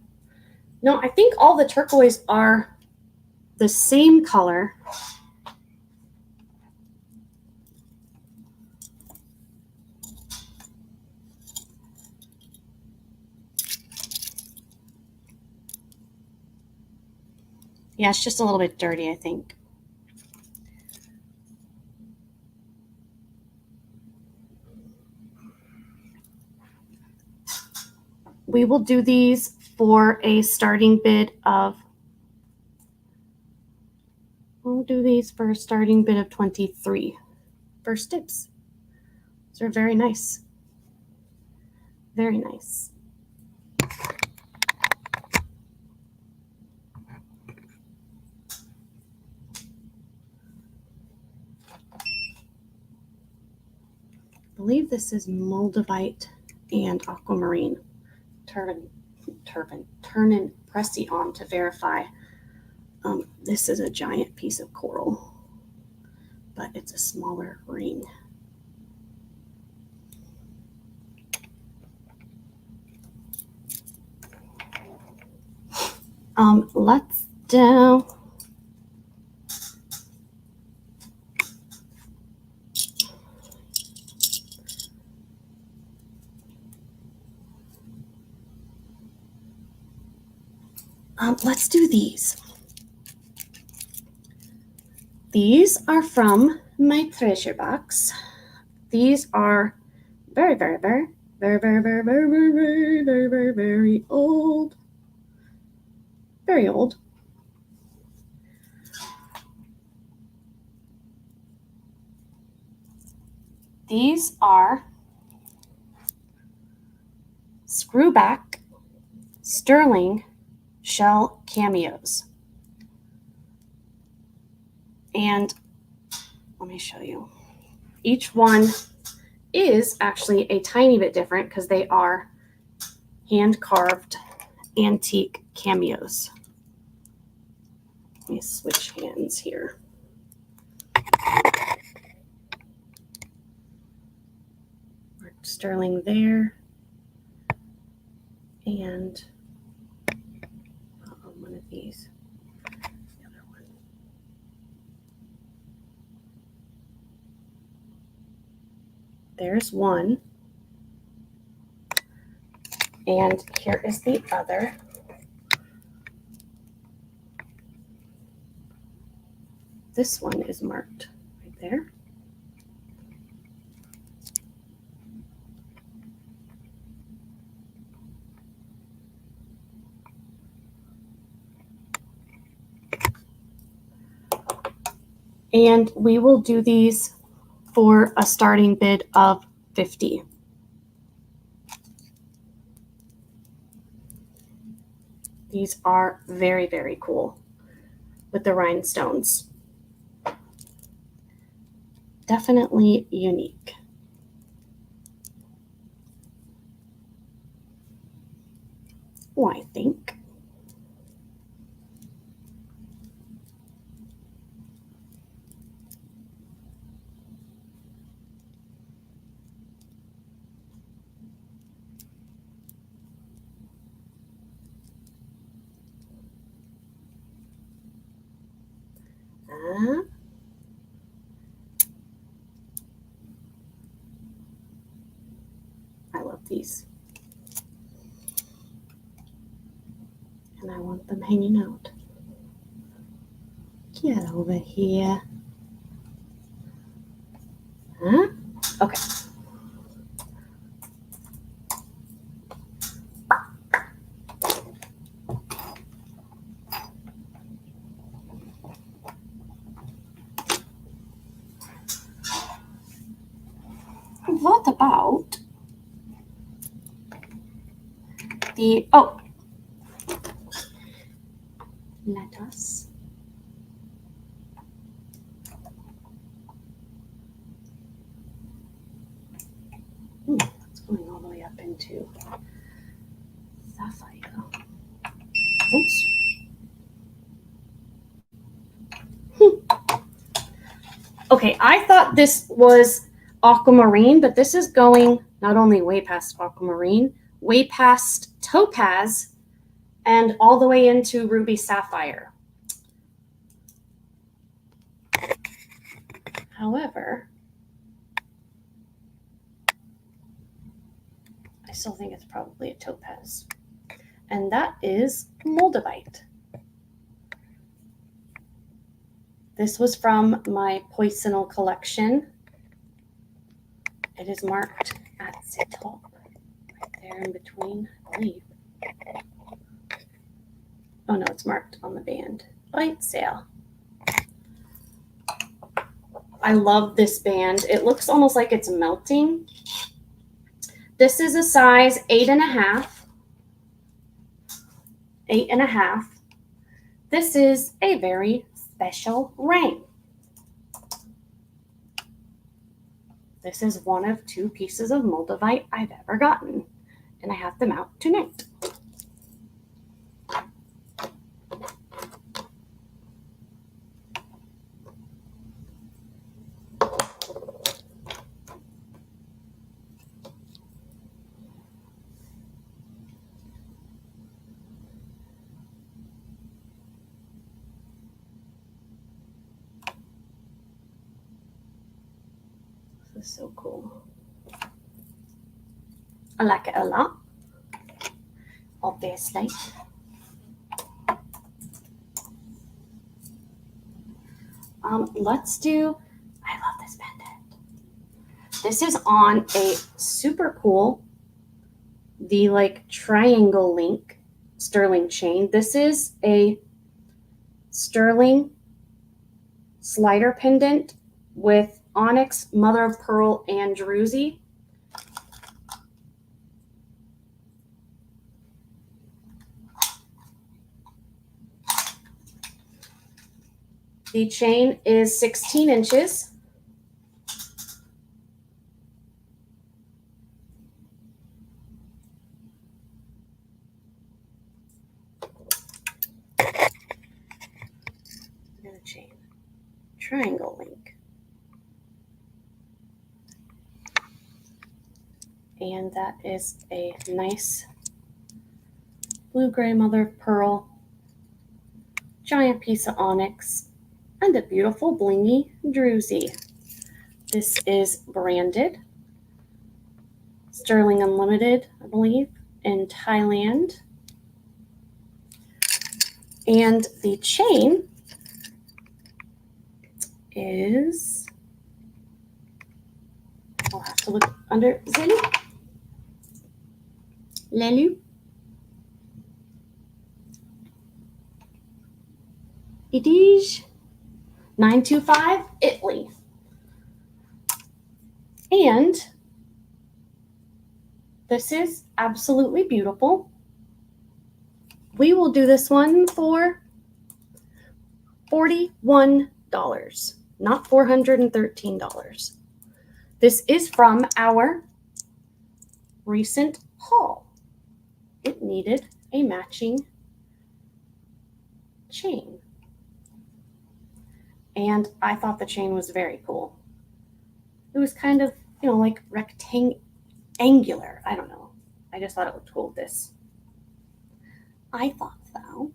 No, I think all the turquoise are the same color. Yeah, it's just a little bit dirty, I think. We will do these for a starting bid of, we'll do these for a starting bid of 23. First dibs. These are very nice. Very nice. I believe this is Moldavite and Aquamarine. Turn and pressy on to verify. This is a giant piece of coral, but it's a smaller ring. Let's do let's do these. These are from my treasure box. These are very, very, very, very, very, very, very, very, very, very, very, very old. Very old. These are screwback sterling shell cameos. And let me show you. Each one is actually a tiny bit different because they are hand-carved antique cameos. Let me switch hands here. Sterling there. And one of these. The other one. There's one. And here is the other. This one is marked right there. And we will do these for a starting bid of 50. These are very, very cool with the rhinestones. Definitely unique. Oh, I think. these. And I want them hanging out. Get over here. Huh? Okay. What about the, oh, let us it's going all the way up into sapphire. Oops. Okay, I thought this was aquamarine, but this is going not only way past aquamarine, way past topaz, and all the way into ruby sapphire. However, I still think it's probably a topaz. And that is moldavite. This was from my Poisonal collection. It is marked at the top, right there in between, I believe. Oh no, it's marked on the band. Right there. I love this band. It looks almost like it's melting. This is a size 8.5. 8.5. This is a very special ring. This is one of 2 pieces of moldavite I've ever gotten, and I have them out tonight. This is so cool. I like it a lot, obviously. Let's do, I love this pendant. This is on a super cool, the like triangle link sterling chain. This is a sterling slider pendant with onyx, mother of pearl, and druzy. The chain is 16 inches. And a chain. Triangle link. And that is a nice blue-gray mother of pearl, giant piece of onyx, and a beautiful blingy druzy. This is branded Sterling Unlimited, I believe, in Thailand. And the chain is, I'll have to look under Zelu. Lelu. It is 925 Italy. And this is absolutely beautiful. We will do this one for $41, not $413. This is from our recent haul. It needed a matching chain. And I thought the chain was very cool. It was kind of, like rectangular. I don't know. I just thought it looked cool with this. I thought so.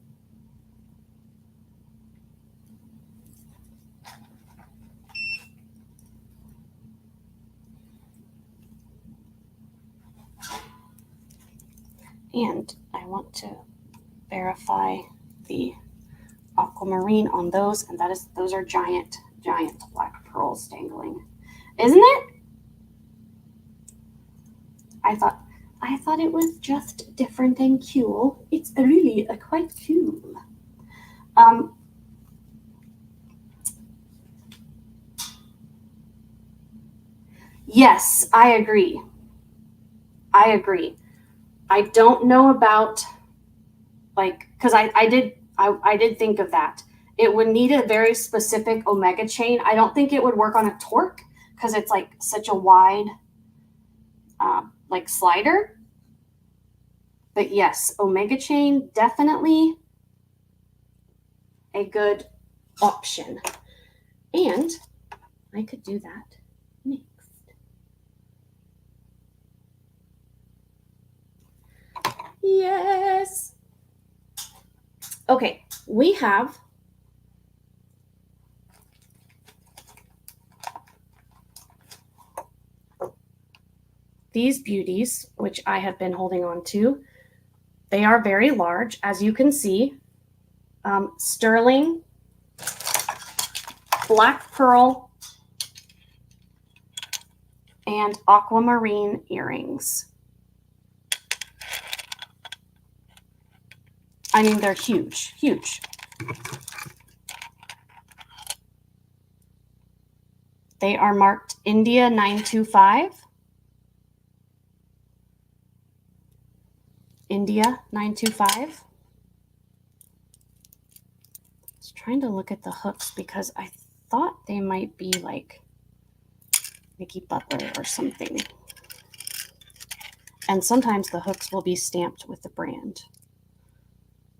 And I want to verify the aquamarine on those, and those are giant black pearls dangling, isn't it? I thought it was just different and cool. It's really quite cool. Yes, I agree. I don't know about, like, because I did think of that. It would need a very specific omega chain. I don't think it would work on a torque because it's like such a wide like slider. But yes, omega chain, definitely a good option. And I could do that next. Yes. Okay, we have these beauties, which I have been holding on to. They are very large, as you can see. Sterling, black pearl, and aquamarine earrings. I mean, they're huge, huge. They are marked India 925. India 925. I was trying to look at the hooks because I thought they might be like Mickey Butler or something. And sometimes the hooks will be stamped with the brand.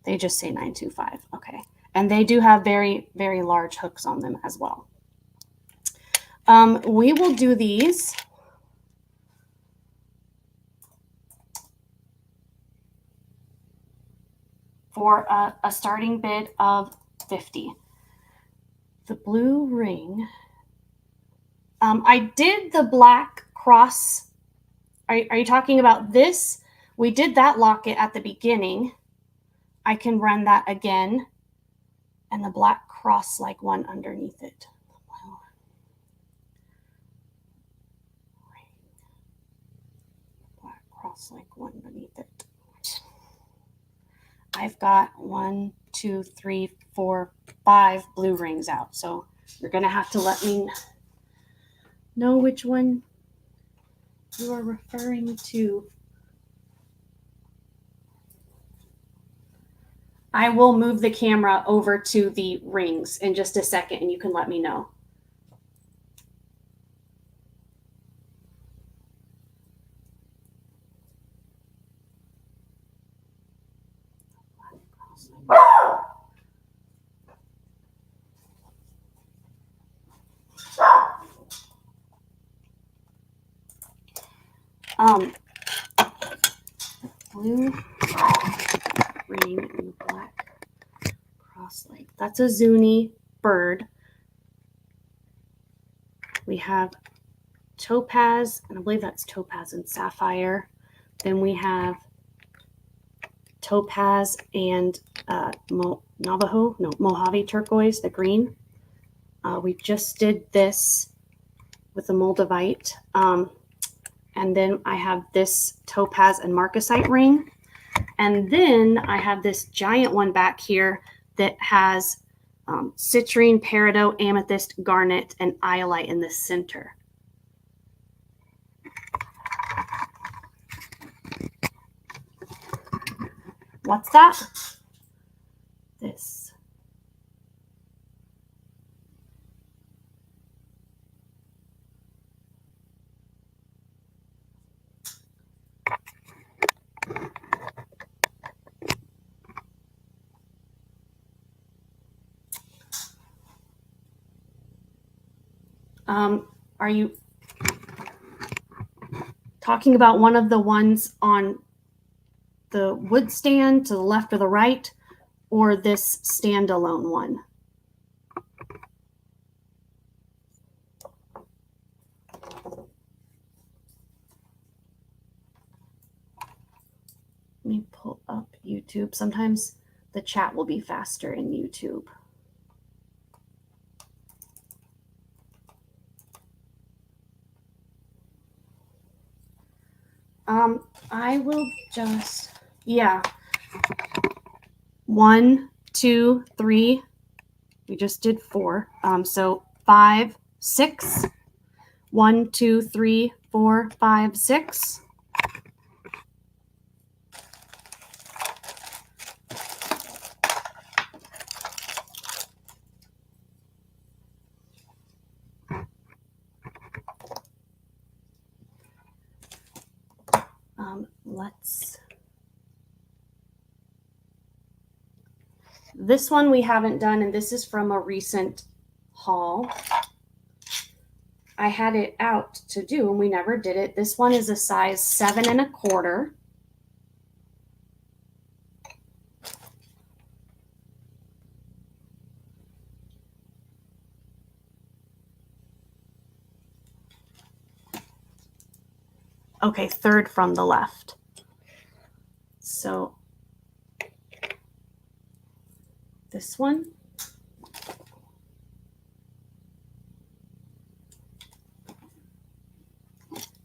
They just say 925. Okay. And they do have very, very large hooks on them as well. We will do these for a starting bid of $50. The blue ring. I did the black cross. Are you talking about this? We did that locket at the beginning. I can run that again. And the black cross like one underneath it. Black cross like one beneath it. I've got 1, 2, 3, 4, 5 blue rings out. So you're going to have to let me know which one you are referring to. I will move the camera over to the rings in just a second and you can let me know. Blue ring and black cross leg. That's a Zuni bird. We have topaz, and I believe that's topaz and sapphire. Then we have topaz and Mojave turquoise, the green. We just did this with the moldavite. And then I have this topaz and marcasite ring. And then I have this giant one back here that has citrine, peridot, amethyst, garnet, and iolite in the center. What's that? This. Are you talking about one of the ones on the wood stand to the left or the right, or this standalone one? Let me pull up YouTube. Sometimes the chat will be faster in YouTube. I will just, yeah. 1, 2, 3. We just did 4. So 5, 6. 1, 2, 3, 4, 5, 6. This one we haven't done, and this is from a recent haul. I had it out to do, and we never did it. This one is a size 7 1/4. Okay, third from the left. So this one.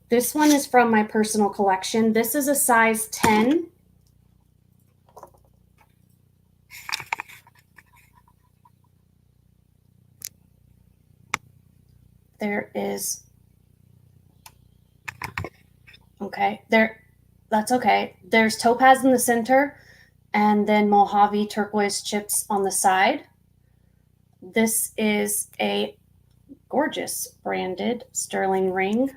This one is from my personal collection. This is a size 10. There is, okay, that's okay. There's topaz in the center and then Mojave turquoise chips on the side. This is a gorgeous branded sterling ring.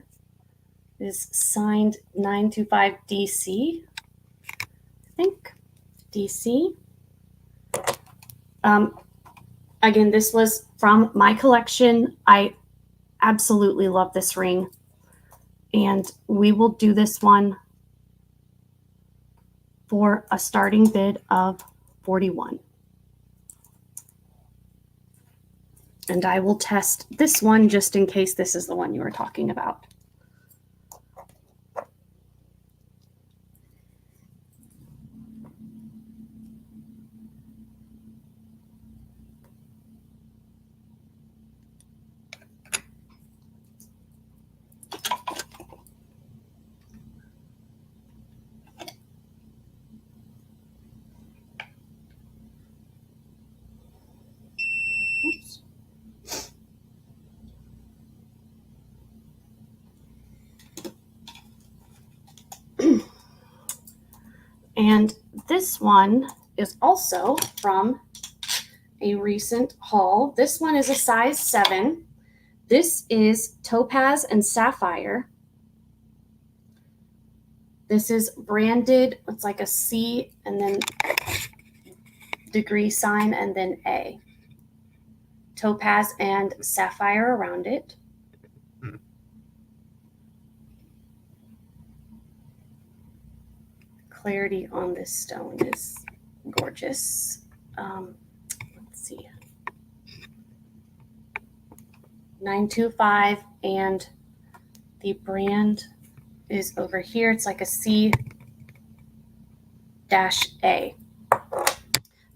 It is signed 925 DC, I think, DC. Again, this was from my collection. I absolutely love this ring, and we will do this one for a starting bid of 41. And I will test this one just in case this is the one you were talking about. And this one is also from a recent haul. This one is a size 7. This is topaz and sapphire. This is branded, it's like a C and then degree sign and then A. Topaz and sapphire around it. Clarity on this stone is gorgeous. Let's see. 925, and the brand is over here. It's like a C-A.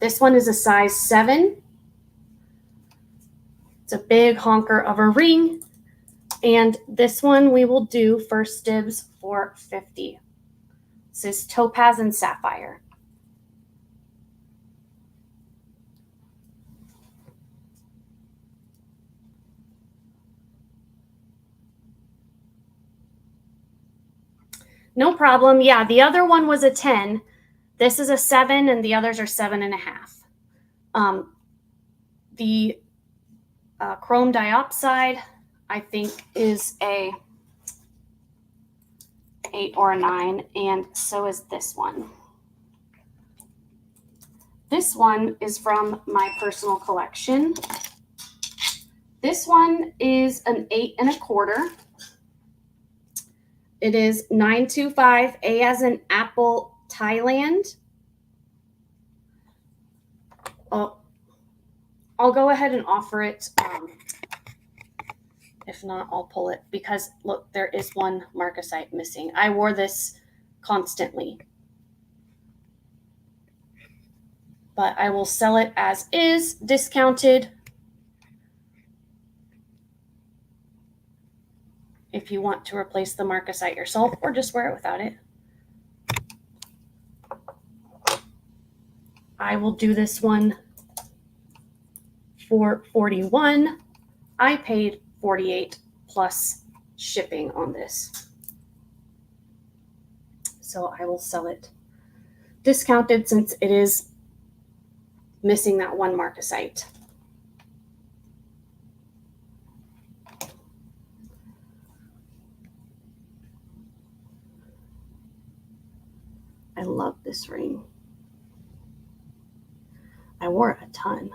This one is a size 7. It's a big honker of a ring. And this one we will do first dibs for 50. This is topaz and sapphire. No problem. Yeah, the other one was a 10. This is a 7, and the others are 7.5. The chrome diopside, I think, is a 8 or a 9, and so is this one. This one is from my personal collection. This one is an 8 1/4. It is 925, A as in apple, Thailand. Oh, I'll go ahead and offer it. If not, I'll pull it because look, there is one marcasite missing. I wore this constantly. but I will sell it as is, discounted. If you want to replace the marcasite yourself or just wear it without it. I will do this one for $41. I paid $48 plus shipping on this. So I will sell it discounted since it is missing that one marcasite. I love this ring. I wore it a ton.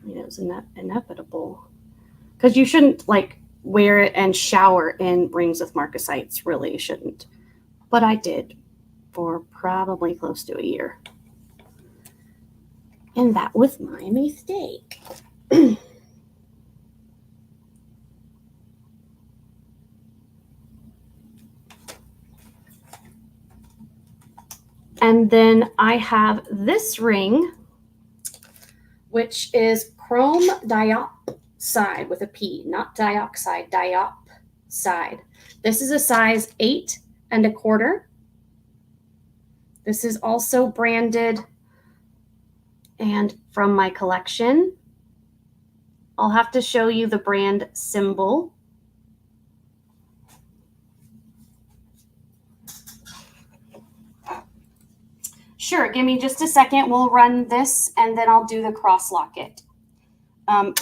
I mean, it was inevitable. Because you shouldn't like wear it and shower in rings with marcasites. Really, you shouldn't. But I did for probably close to a year. And that was my mistake. And then I have this ring, which is chrome diopside with a P, not dioxide, diopside. This is a size 8 1/4. This is also branded and from my collection. I'll have to show you the brand symbol. Sure, give me just a second. We'll run this and then I'll do the cross locket.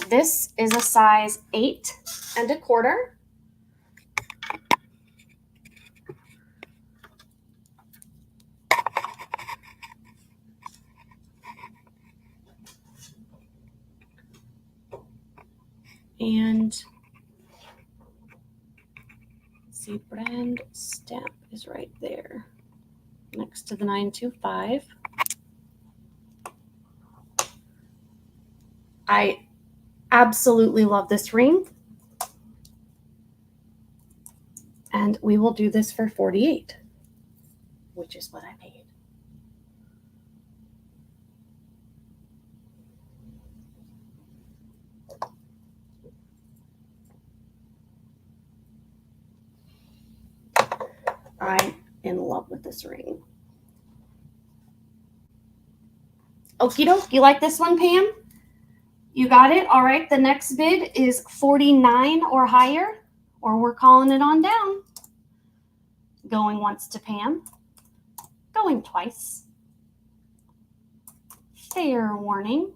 This is a size 8 1/4. And see, brand stamp is right there next to the 925. I absolutely love this ring. And we will do this for $48, which is what I paid. I'm in love with this ring. Okie doke, you like this one, Pam? You got it? All right, the next bid is $49 or higher, or we're calling it on down. Going once to Pam. Going twice. Fair warning.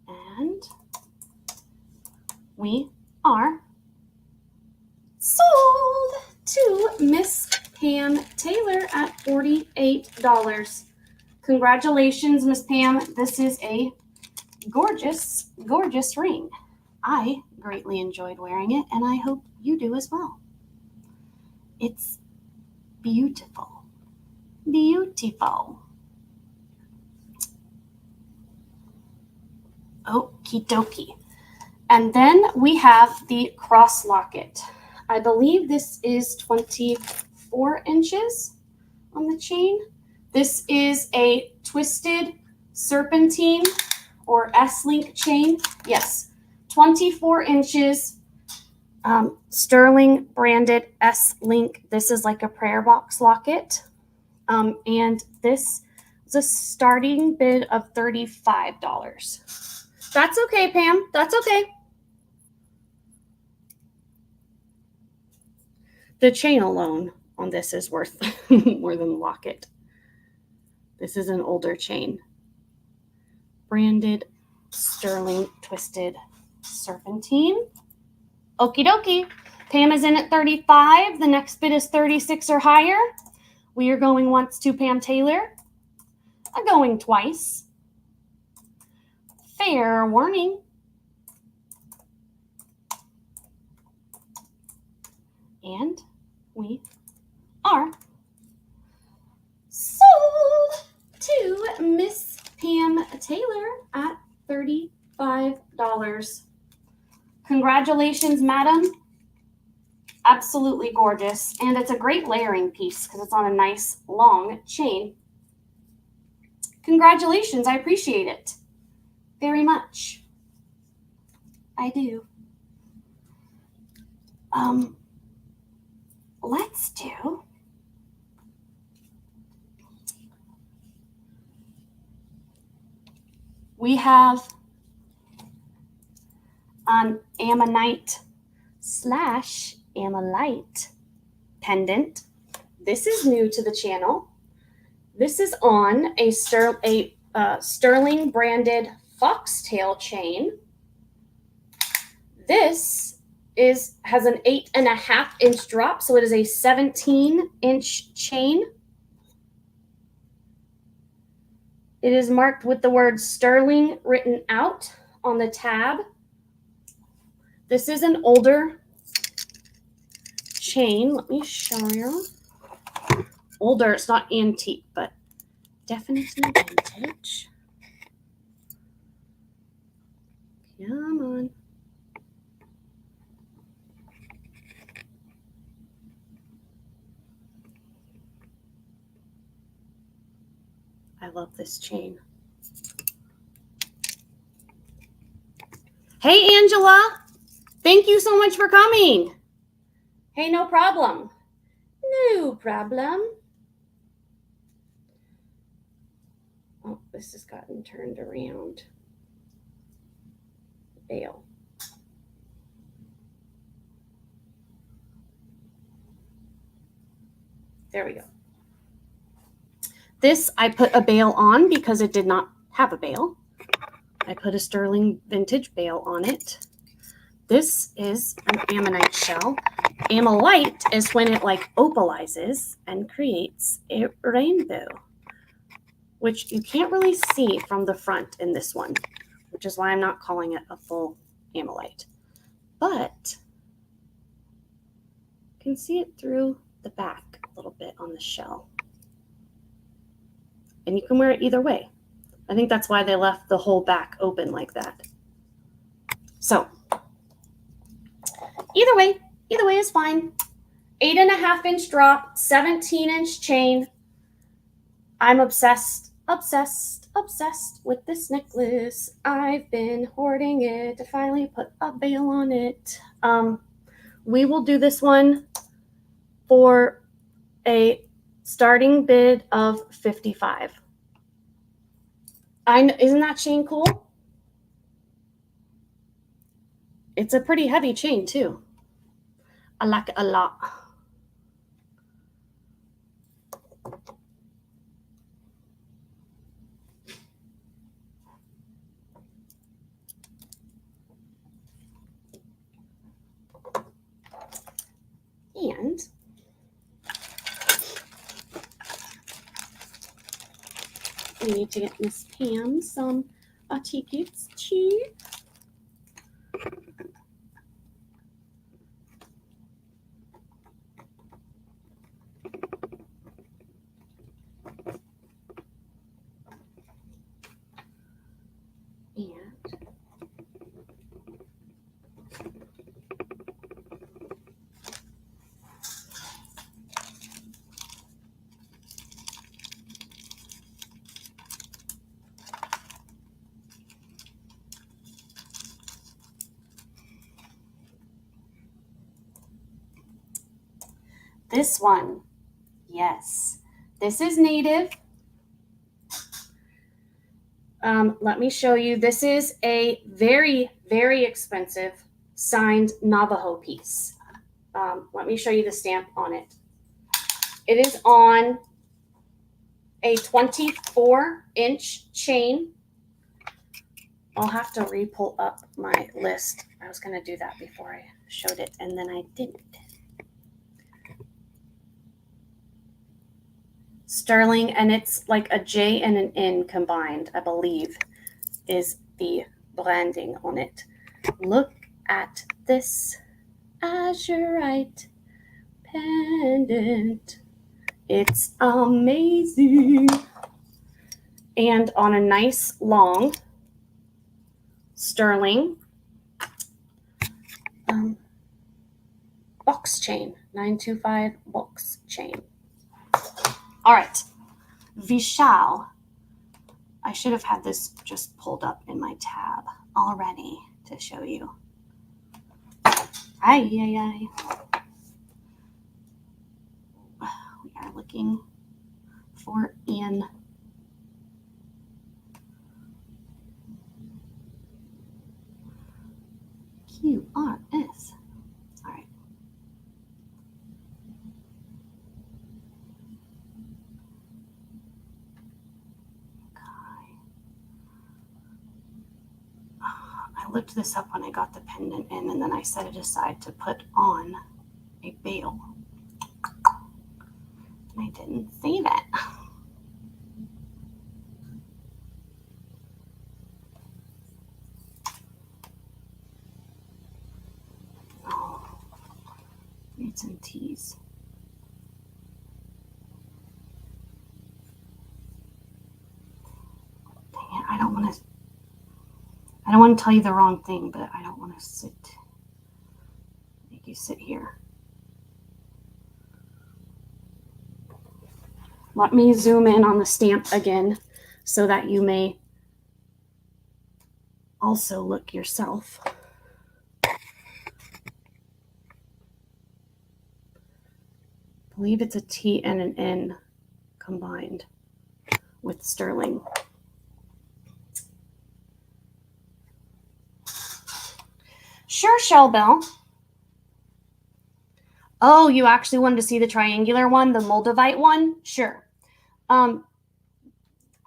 And we are sold to Miss Pam Taylor at $48. Congratulations, Miss Pam. This is a gorgeous, gorgeous ring. I greatly enjoyed wearing it, and I hope you do as well. It's beautiful. Beautiful. Okie dokie. And then we have the cross locket. I believe this is 24 inches on the chain. This is a twisted serpentine or S-link chain. Yes, 24 inches, sterling branded S-link. This is like a prayer box locket. And this is a starting bid of $35. That's okay, Pam. That's okay. The chain alone on this is worth more than the locket. This is an older chain. Branded sterling twisted serpentine. Okie dokie. Pam is in at 35. The next bid is 36 or higher. We are going once to Pam Taylor. I'm going twice. Fair warning. And we are sold to Miss Pam Taylor at $35. Congratulations, madam. absolutely gorgeous. And it's a great layering piece because it's on a nice long chain. Congratulations, I appreciate it very much. I do. Let's do we have an ammonite / ammonite pendant. This is new to the channel. This is on a Sterling branded foxtail chain. This has an 8.5 inch drop, so it is a 17-inch chain. It is marked with the word Sterling written out on the tab. This is an older chain. Let me show you. Older, it's not antique, but definitely vintage. Come on. I love this chain. Hey, Angela. Thank you so much for coming. Hey, no problem. No problem. Oh, this has gotten turned around. Bail. There we go. This I put a bail on because it did not have a bail. I put a Sterling vintage bail on it. This is an ammonite shell. Ammonite is when it like opalizes and creates a rainbow, which you can't really see from the front in this one, which is why I'm not calling it a full ammonite. But you can see it through the back a little bit on the shell. And you can wear it either way. I think that's why they left the whole back open like that. So either way is fine. 8.5 inch drop, 17-inch chain. I'm obsessed with this necklace. I've been hoarding it to finally put a bail on it. We will do this one for a starting bid of $55. Isn't that chain cool? It's a pretty heavy chain too. I like it a lot. And we need to get Miss Pam some tickets too. This one, yes, this is native. Let me show you. This is a very, very expensive signed Navajo piece. Let me show you the stamp on it. It is on a 24-inch chain. I'll have to re-pull up my list. I was going to do that before I showed it, and then I didn't. Sterling, and it's like a J and an N combined, I believe, is the branding on it. Look at this azurite pendant. It's amazing. And on a nice long Sterling box chain, 925 box chain. All right, Vishal. I should have had this just pulled up in my tab already to show you. Ay. We are looking for an QRS. All right. I looked this up when I got the pendant in, and then I set it aside to put on a bail. And I didn't save it. Oh, it's in Tues. Dang it, I don't want to tell you the wrong thing, but I don't want to make you sit here. Let me zoom in on the stamp again so that you may also look yourself. I believe it's a T and an N combined with sterling. Sure, Shell Bell. Oh, you actually wanted to see the triangular one, the Moldavite one? Sure.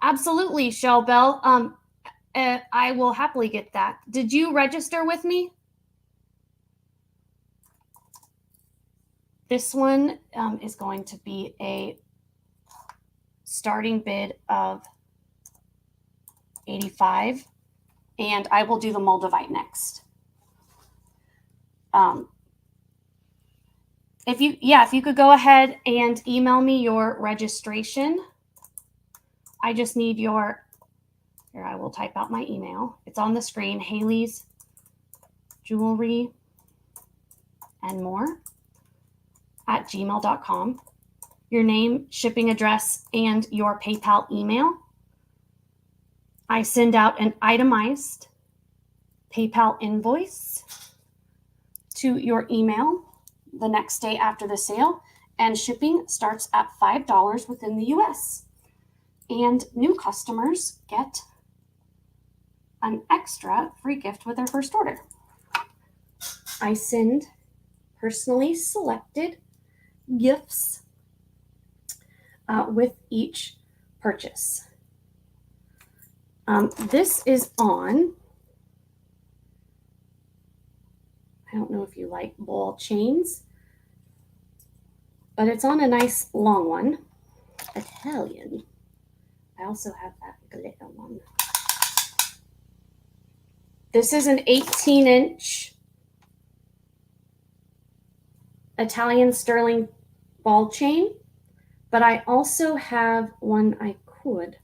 Absolutely, Shell Bell. I will happily get that. Did you register with me? This one is going to be a starting bid of $85, and I will do the Moldavite next. If you could go ahead and email me your registration. I just need your, here, I will type out my email. It's on the screen, haliesjewelryandmore at gmail.com. Your name, shipping address, and your PayPal email. I send out an itemized PayPal invoice to your email the next day after the sale, and shipping starts at $5 within the US. And new customers get an extra free gift with their first order. I send personally selected gifts with each purchase. This is on, I don't know if you like ball chains, but it's on a nice long one, Italian. I also have that glitter one. This is an 18-inch Italian sterling ball chain, but I also have one I could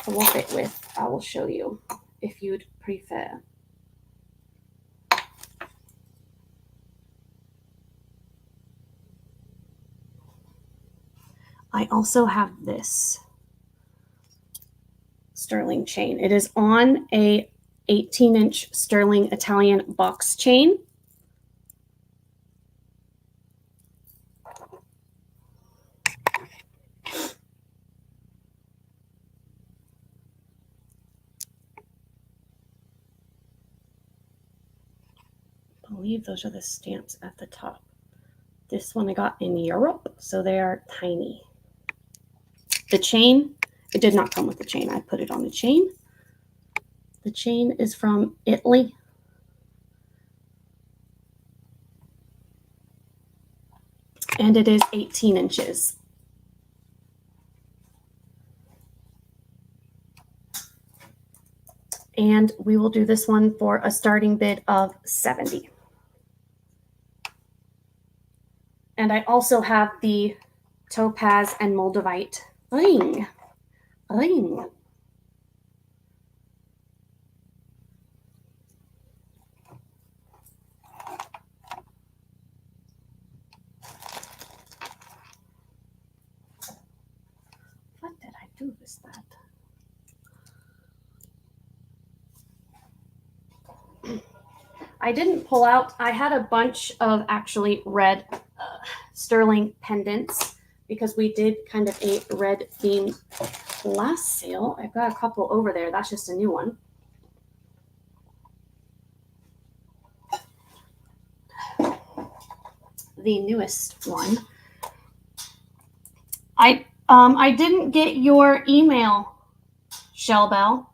swap it with. I will show you if you'd prefer. I also have this sterling chain. It is on a 18-inch sterling Italian box chain. I believe those are the stamps at the top. This one I got in Europe, so they are tiny. The chain, it did not come with the chain. I put it on the chain. The chain is from Italy. And it is 18 inches. And we will do this one for a starting bid of $70. And I also have the topaz and moldavite ring. Who is that? I didn't pull out. I had a bunch of actually red sterling pendants because we did kind of a red theme last sale. I've got a couple over there. That's just a new one. The newest one. I didn't get your email, Shellbell.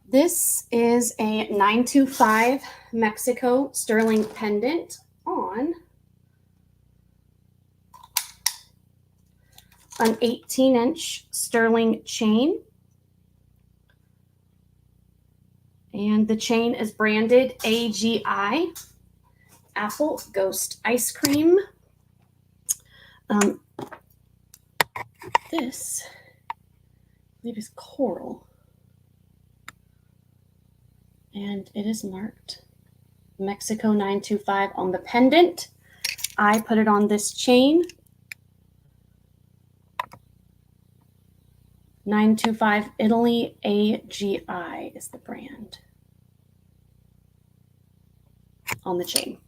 This is a 925 Mexico sterling pendant on an 18-inch sterling chain. And the chain is branded AGI, Apple Ghost Ice Cream. This, I believe, is coral. And it is marked Mexico 925 on the pendant. I put it on this chain. 925 Italy AGI is the brand on the chain.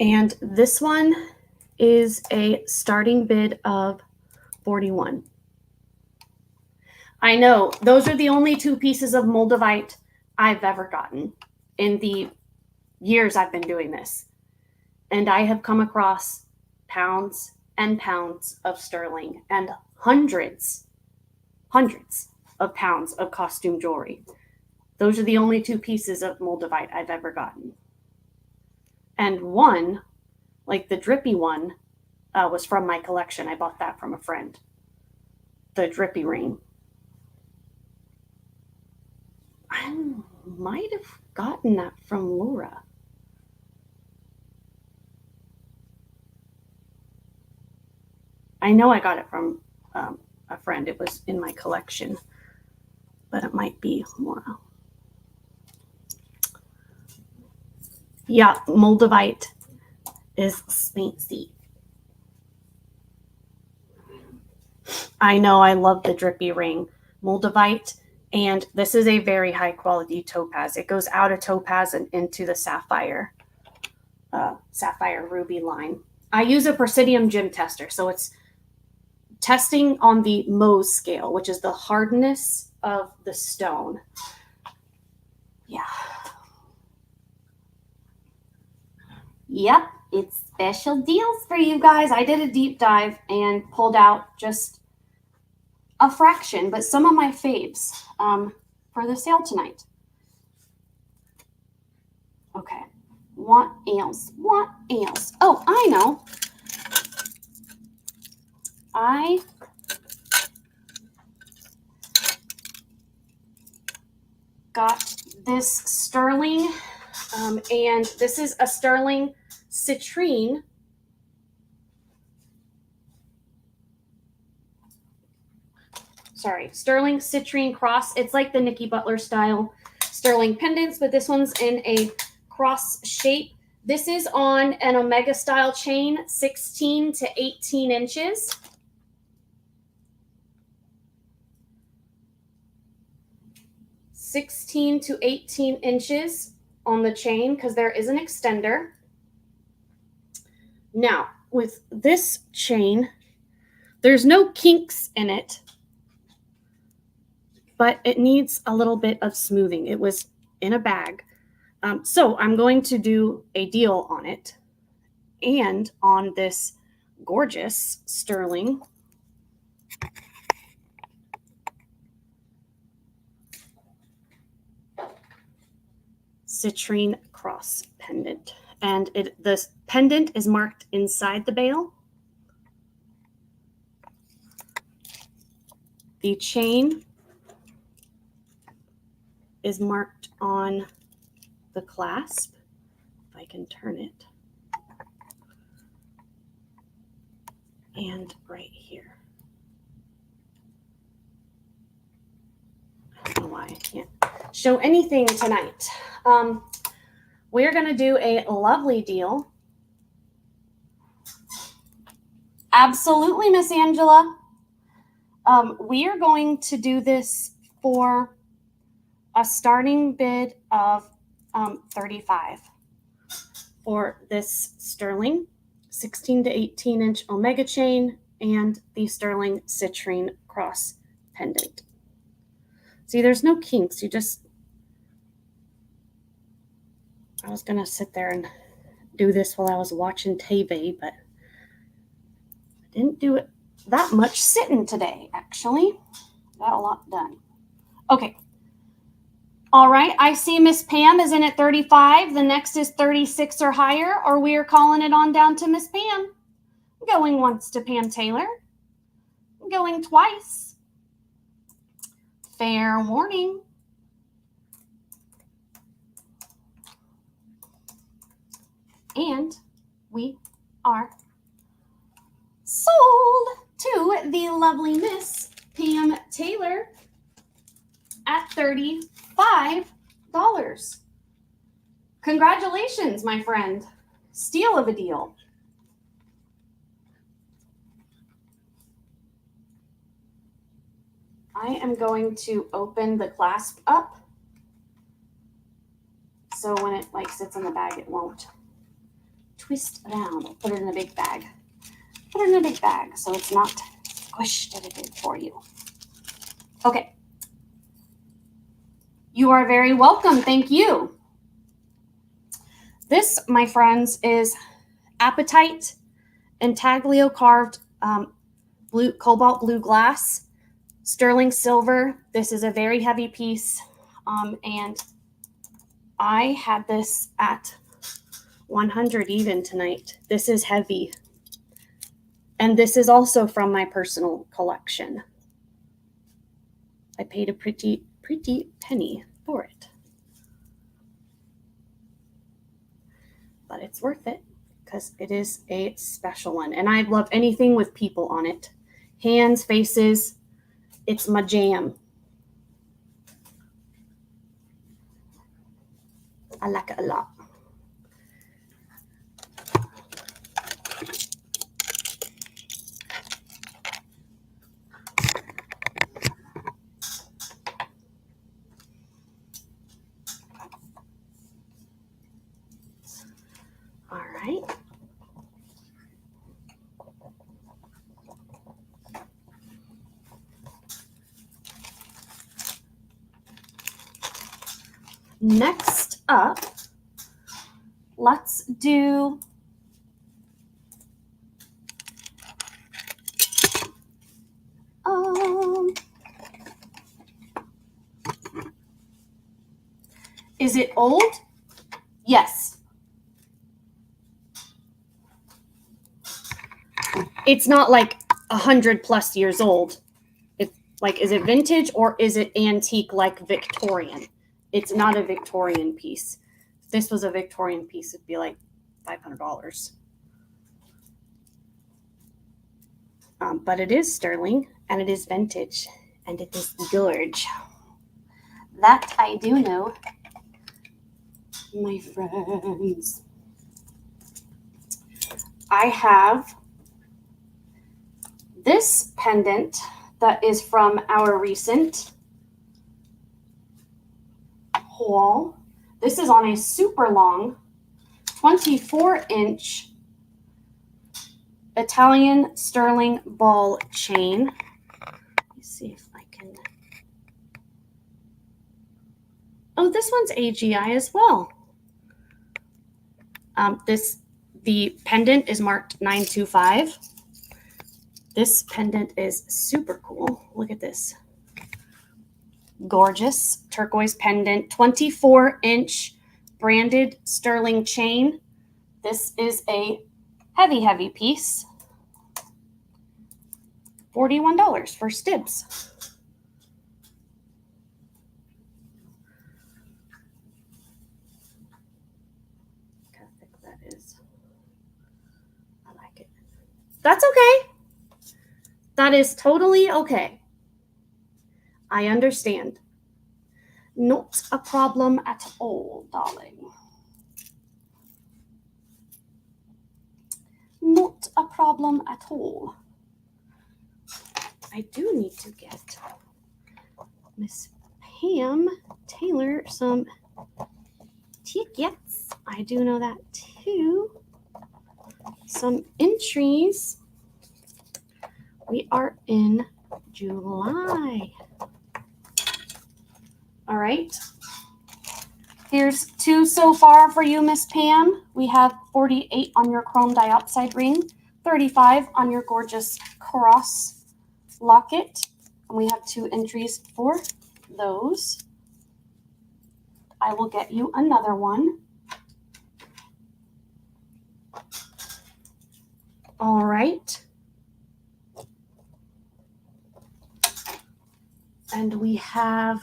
And this one is a starting bid of 41. I know those are the only two pieces of Moldavite I've ever gotten in the years I've been doing this. And I have come across pounds and pounds of sterling and hundreds of pounds of costume jewelry. Those are the only two pieces of Moldavite I've ever gotten. And one, like the drippy one, was from my collection. I bought that from a friend. The drippy ring. I might have gotten that from Laura. I know I got it from a friend. It was in my collection, but it might be Laura. Yeah, Moldavite is fancy. I know, I love the drippy ring. Moldavite, and this is a very high quality topaz. It goes out of topaz and into the sapphire ruby line. I use a Presidium gem tester, so it's testing on the Mohs scale, which is the hardness of the stone. Yeah. Yep, it's special deals for you guys. I did a deep dive and pulled out just a fraction, but some of my faves for the sale tonight. Okay, what else? What else? Oh, I know. I got this sterling, and this is a sterling citrine. Sorry, sterling citrine cross. It's like the Nikki Butler style sterling pendants, but this one's in a cross shape. This is on an Omega style chain, 16 to 18 inches. (16 to 18 inches on the chain because there is an extender. Now, with this chain, there's no kinks in it, but it needs a little bit of smoothing. It was in a bag. So I'm going to do a deal on it and on this gorgeous sterling citrine cross pendant. And the pendant is marked inside the bail. The chain is marked on the clasp, if I can turn it, and right here. I don't know why I can't show anything tonight. We're going to do a lovely deal Absolutely, Miss Angela. We are going to do this for a starting bid of 35 for this sterling 16 to 18 inch omega chain and the sterling citrine cross pendant. See, there's no kinks. I was going to sit there and do this while I was watching TV, but I didn't do it that much sitting today, actually. Got a lot done. Okay. All right. I see Miss Pam is in at 35. The next is 36 or higher, or we are calling it on down to Miss Pam. Going once to Pam Taylor. Going twice. Fair warning. And we are sold to the lovely Miss Pam Taylor at $35. Congratulations, my friend. Steal of a deal. I am going to open the clasp up so when it sits in the bag, it won't twist around. I'll put it in a big bag. Put it in a big bag so it's not squished as it did for you. Okay. You are very welcome. Thank you. This, my friends, is apatite intaglio carved cobalt blue glass, sterling silver. This is a very heavy piece, and I had this at 100 even tonight. This is heavy. And this is also from my personal collection. I paid a pretty penny for it. But it's worth it because it is a special one. And I love anything with people on it. Hands, faces, it's my jam. I like it a lot. All right. Next up, let's do is it old? Yes. It's not like 100+ years old. It's like, is it vintage or is it antique like Victorian? It's not a Victorian piece. If this was a Victorian piece, it'd be like $500. But it is sterling and it is vintage and it is gorge. That I do know, my friends. I have this pendant that is from our recent haul. This is on a super long 24-inch Italian sterling ball chain. Let me see if I can. Oh, this one's AGI as well. The pendant is marked 925. This pendant is super cool. Look at this. Gorgeous turquoise pendant, 24-inch branded sterling chain. This is a heavy piece. $41 for Stibs. Look how thick that is. I like it. That's okay. That is totally okay. I understand. Not a problem at all, darling. Not a problem at all. I do need to get Miss Pam Taylor some tickets. I do know that too. Some entries. We are in July. All right. Here's 2 so far for you, Miss Pam. We have 48 on your chrome dioxide ring, 35 on your gorgeous cross locket. And we have 2 entries for those. I will get you another one. All right. And we have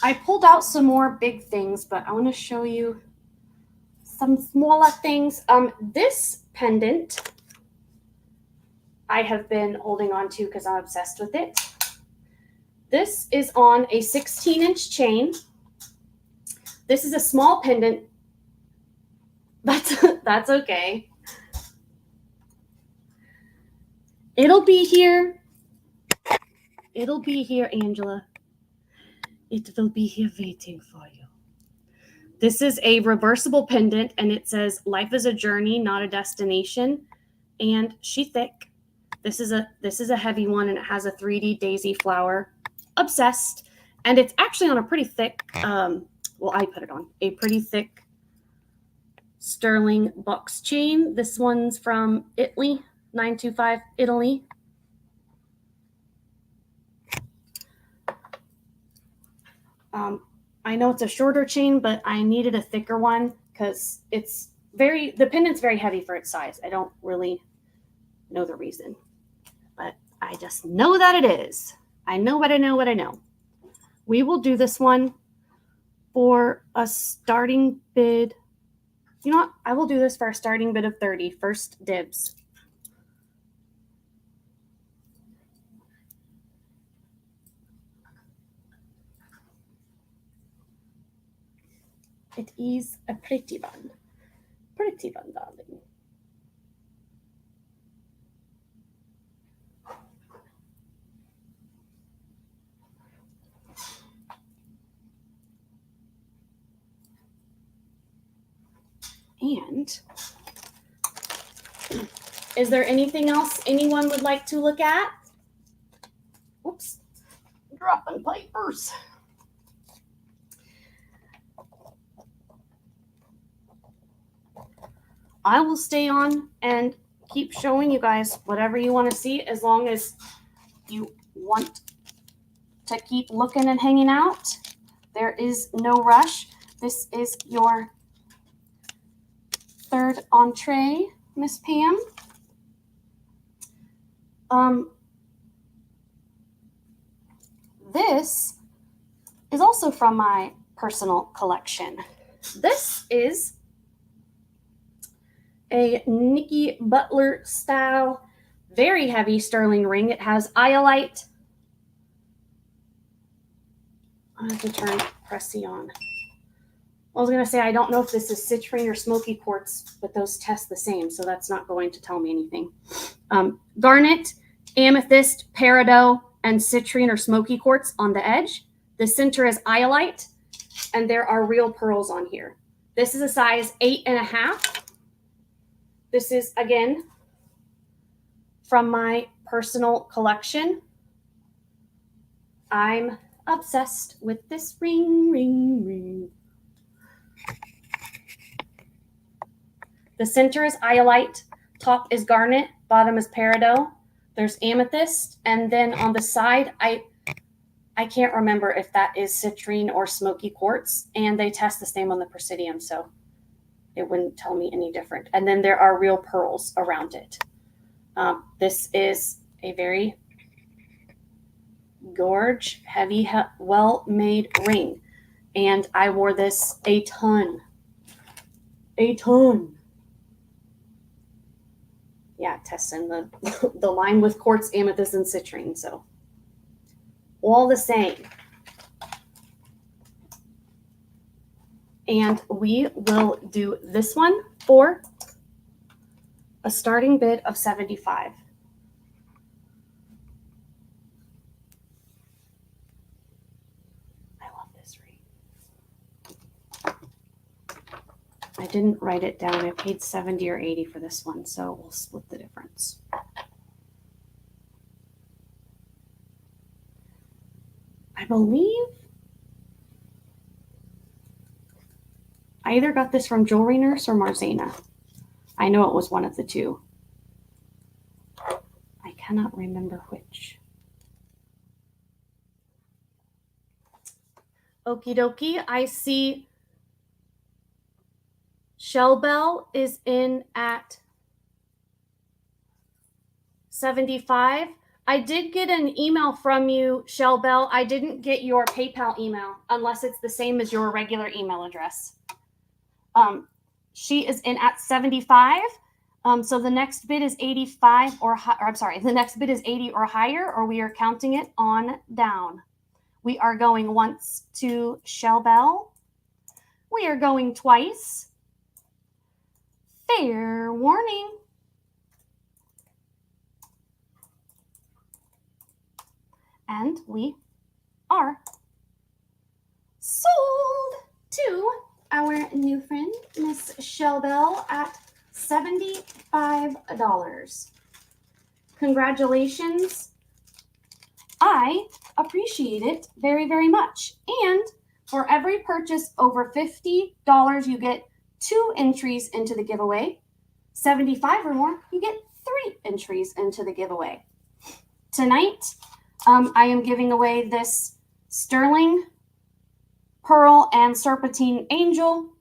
I pulled out some more big things, but I want to show you some smaller things. This pendant I have been holding on to because I'm obsessed with it. This is on a 16-inch chain. This is a small pendant. That's okay. It'll be here. It'll be here, Angela. It will be here waiting for you. This is a reversible pendant, and it says, "Life is a journey, not a destination." And she thick. This is a heavy one, and it has a 3D daisy flower. Obsessed. And it's actually on a pretty thick, well, I put it on a pretty thick sterling box chain. This one's from Italy, 925 Italy. I know it's a shorter chain, but I needed a thicker one because the pendant's very heavy for its size. I don't really know the reason, but I just know that it is. I know what I know what I know. We will do this one for a starting bid. You know what? I will do this for a starting bid of 30. First dibs. It is a pretty one. Pretty one, darling. And is there anything else anyone would like to look at? Oops, dropping papers. I will stay on and keep showing you guys whatever you want to see, as long as you want to keep looking and hanging out. There is no rush. This is your third entree, Miss Pam. This is also from my personal collection. This is a Nikki Butler style, very heavy sterling ring. It has iolite. I have to turn Pressy on. I was going to say, I don't know if this is citrine or smoky quartz, but those test the same, so that's not going to tell me anything. Garnet, amethyst, peridot, and citrine or smoky quartz on the edge. The center is iolite, and there are real pearls on here. This is a size 8.5. This is, again, from my personal collection. I'm obsessed with this ring. The center is iolite, top is garnet, bottom is peridot. There's amethyst, and then on the side, I can't remember if that is citrine or smoky quartz, and they test the same on the Presidium, so it wouldn't tell me any different. And then there are real pearls around it. This is a very gorge, heavy, well-made ring. And I wore this a ton. Yeah, testing the line with quartz, amethyst, and citrine. So all the same. And we will do this one for a starting bid of $75. I love this ring. I didn't write it down. I paid $70 or $80 for this one, so we'll split the difference. I believe I either got this from Jewelry Nurse or Marzana. I know it was one of the two. I cannot remember which. Okie dokie. I see Shell Bell is in at $75. I did get an email from you, Shell Bell. I didn't get your PayPal email unless it's the same as your regular email address. She is in at $75. So the next bid is 85 or I'm sorry, the next bid is 80 or higher, or we are counting it on down. We are going once to Shell Bell. We are going twice. Fair warning. And we are sold to our new friend, Miss Shell Bell, at $75. Congratulations. I appreciate it very, very much. And for every purchase over $50, you get 2 entries into the giveaway. 75 or more, you get 3 entries into the giveaway. Tonight, I am giving away this sterling, pearl, and serpentine angel.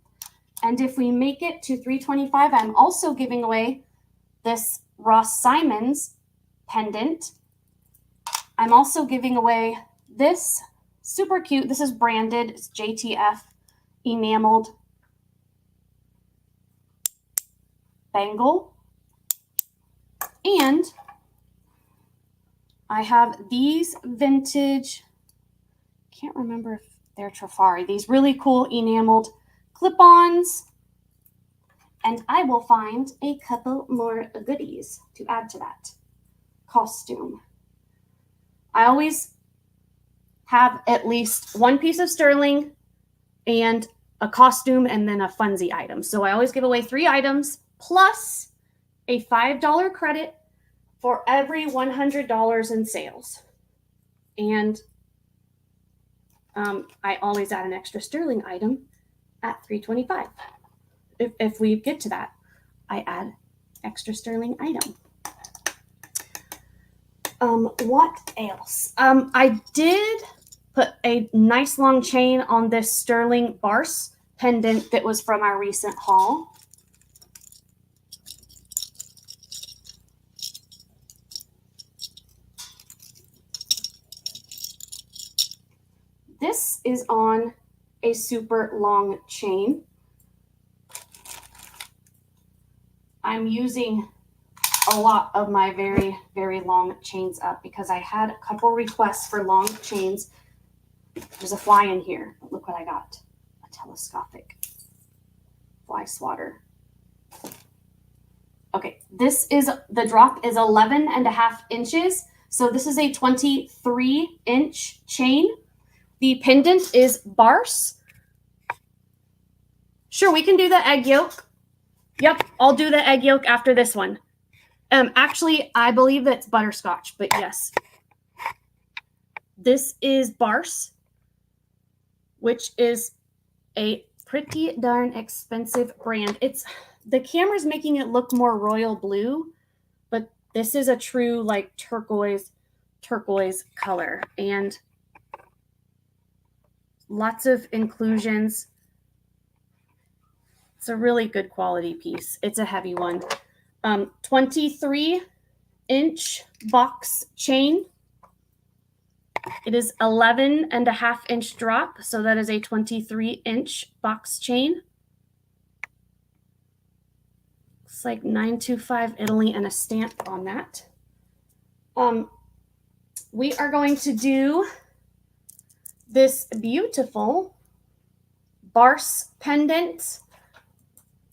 And if we make it to 325, I'm also giving away this Ross Simons pendant. I'm also giving away this super cute, this is branded, it's JTF enameled bangle. And I have these vintage, can't remember if they're Trafari, these really cool enameled clip-ons. And I will find a couple more goodies to add to that costume. I always have at least one piece of sterling and a costume and then a funsy item. So I always give away 3 items plus a $5 credit for every $100 in sales. And I always add an extra sterling item at $3.25. If we get to that, I add extra sterling item. What else? I did put a nice long chain on this sterling Barse pendant that was from our recent haul. This is on a super long chain. I'm using a lot of my very, very long chains up because I had a couple requests for long chains. There's a fly in here. Look what I got. A telescopic fly swatter. Okay, this is, the drop is 11.5 inches. So this is a 23-inch chain. The pendant is Barse. Sure, we can do the egg yolk. Yep, I'll do the egg yolk after this one. Actually, I believe that's butterscotch, but yes. This is Barse, which is a pretty darn expensive brand. The camera's making it look more royal blue, but this is a true like turquoise color and lots of inclusions. It's a really good quality piece. It's a heavy one. 23-inch box chain. It is 11.5-inch drop, so that is a 23-inch box chain. Looks like 925 Italy and a stamp on that. We are going to do this beautiful Barse pendant.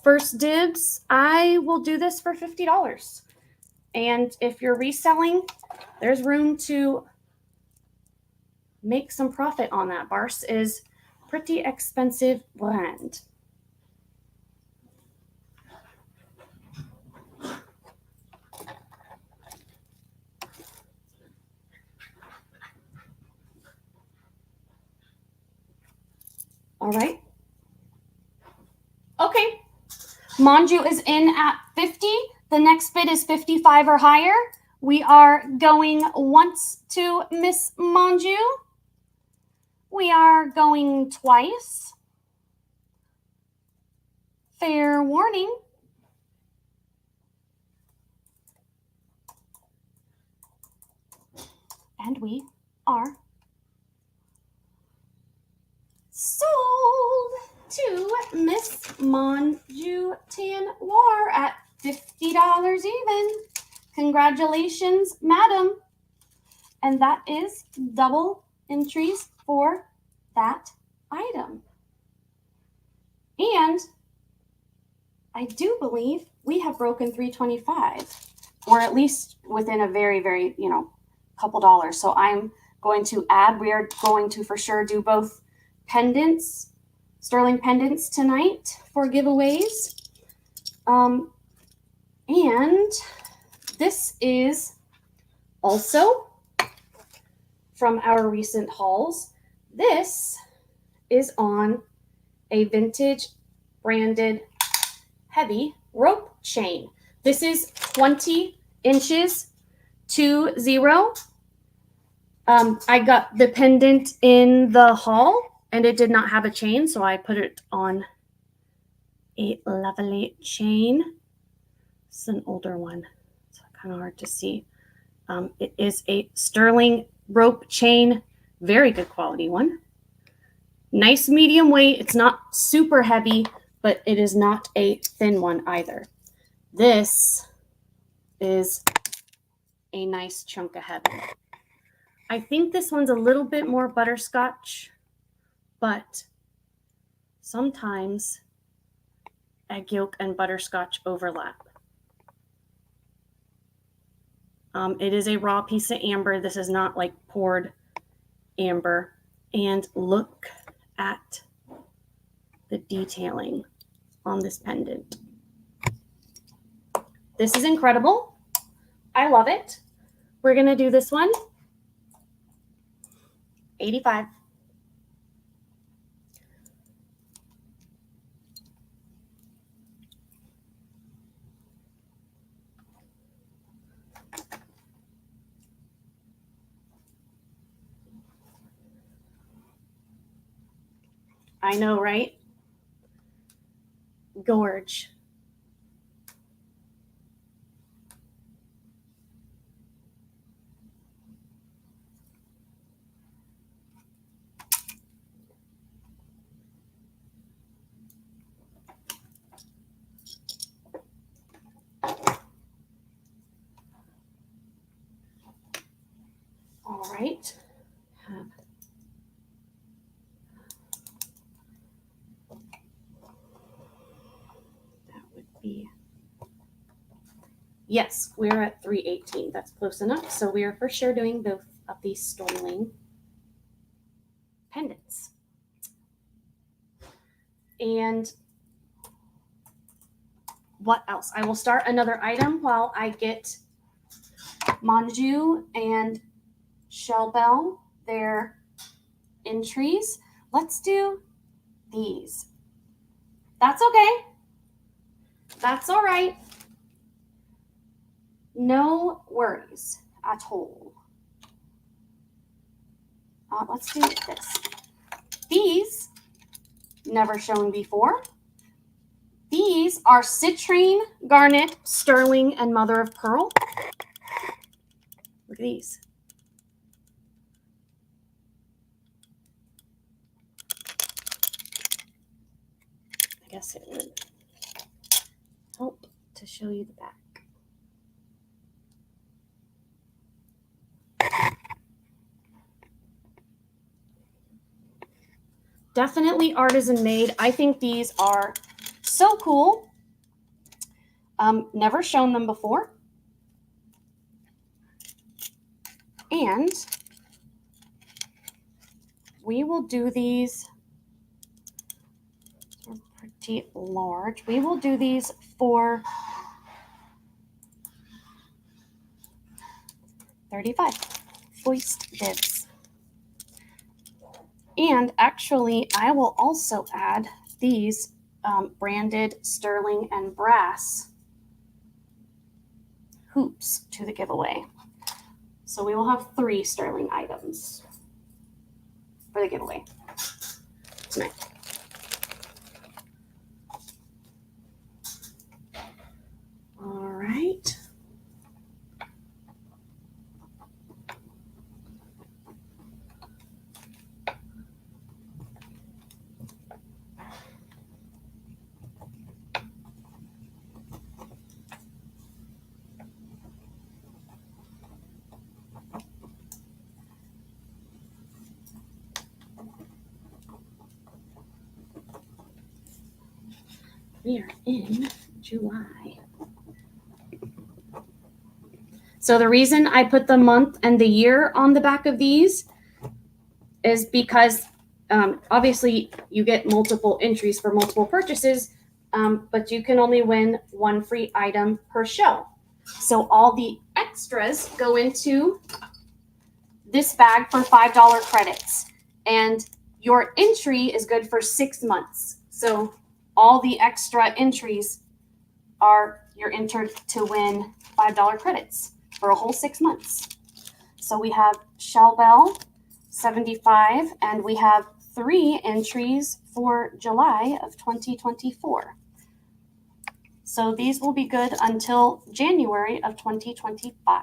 First dibs. I will do this for $50. And if you're reselling, there's room to make some profit on that. Barse is pretty expensive brand. All right. Okay. Manju is in at 50. The next bid is 55 or higher. We are going once to Miss Manju. We are going twice. Fair warning. And we are sold to Miss Manju Tanwar at $50 even. Congratulations, madam. And that is double entries for that item. And I do believe we have broken 325, or at least within a very, very, couple dollars. So I'm going to add, we are going to for sure do both pendants, sterling pendants tonight for giveaways. And this is also from our recent hauls. This is on a vintage branded heavy rope chain. This is 20 inches 20. I got the pendant in the haul and it did not have a chain, so I put it on a lovely chain. It's an older one. It's kind of hard to see. It is a sterling rope chain, very good quality one. Nice medium weight. It's not super heavy, but it is not a thin one either. This is a nice chunk of heaven. I think this one's a little bit more butterscotch, but sometimes egg yolk and butterscotch overlap. It is a raw piece of amber. This is not like poured amber. And look at the detailing on this pendant. This is incredible. I love it. We're going to do this one. 85. I know, right? Gorge. All right. That would be, yes, we're at 318. That's close enough. So we are for sure doing both of these sterling pendants. And what else? I will start another item while I get Manju and Shell Bell their entries. Let's do these. That's okay. That's all right. No worries at all. Let's do this. These, never shown before. These are citrine, garnet, sterling, and mother of pearl. Look at these. I guess it would help to show you the back. Definitely artisan made. I think these are so cool. Never shown them before. And we will do these, they're pretty large. We will do these for $35. Foist bibs. And actually, I will also add these branded sterling and brass hoops to the giveaway. So we will have 3 sterling items for the giveaway tonight. All right. We are in July. So the reason I put the month and the year on the back of these is because obviously you get multiple entries for multiple purchases, but you can only win 1 free item per show. So all the extras go into this bag for $5 credits, and your entry is good for 6 months. So all the extra entries you're entered to win $5 credits for a whole 6 months. So we have Shell Bell, 75, and we have 3 entries for July of 2024. So these will be good until January of 2025.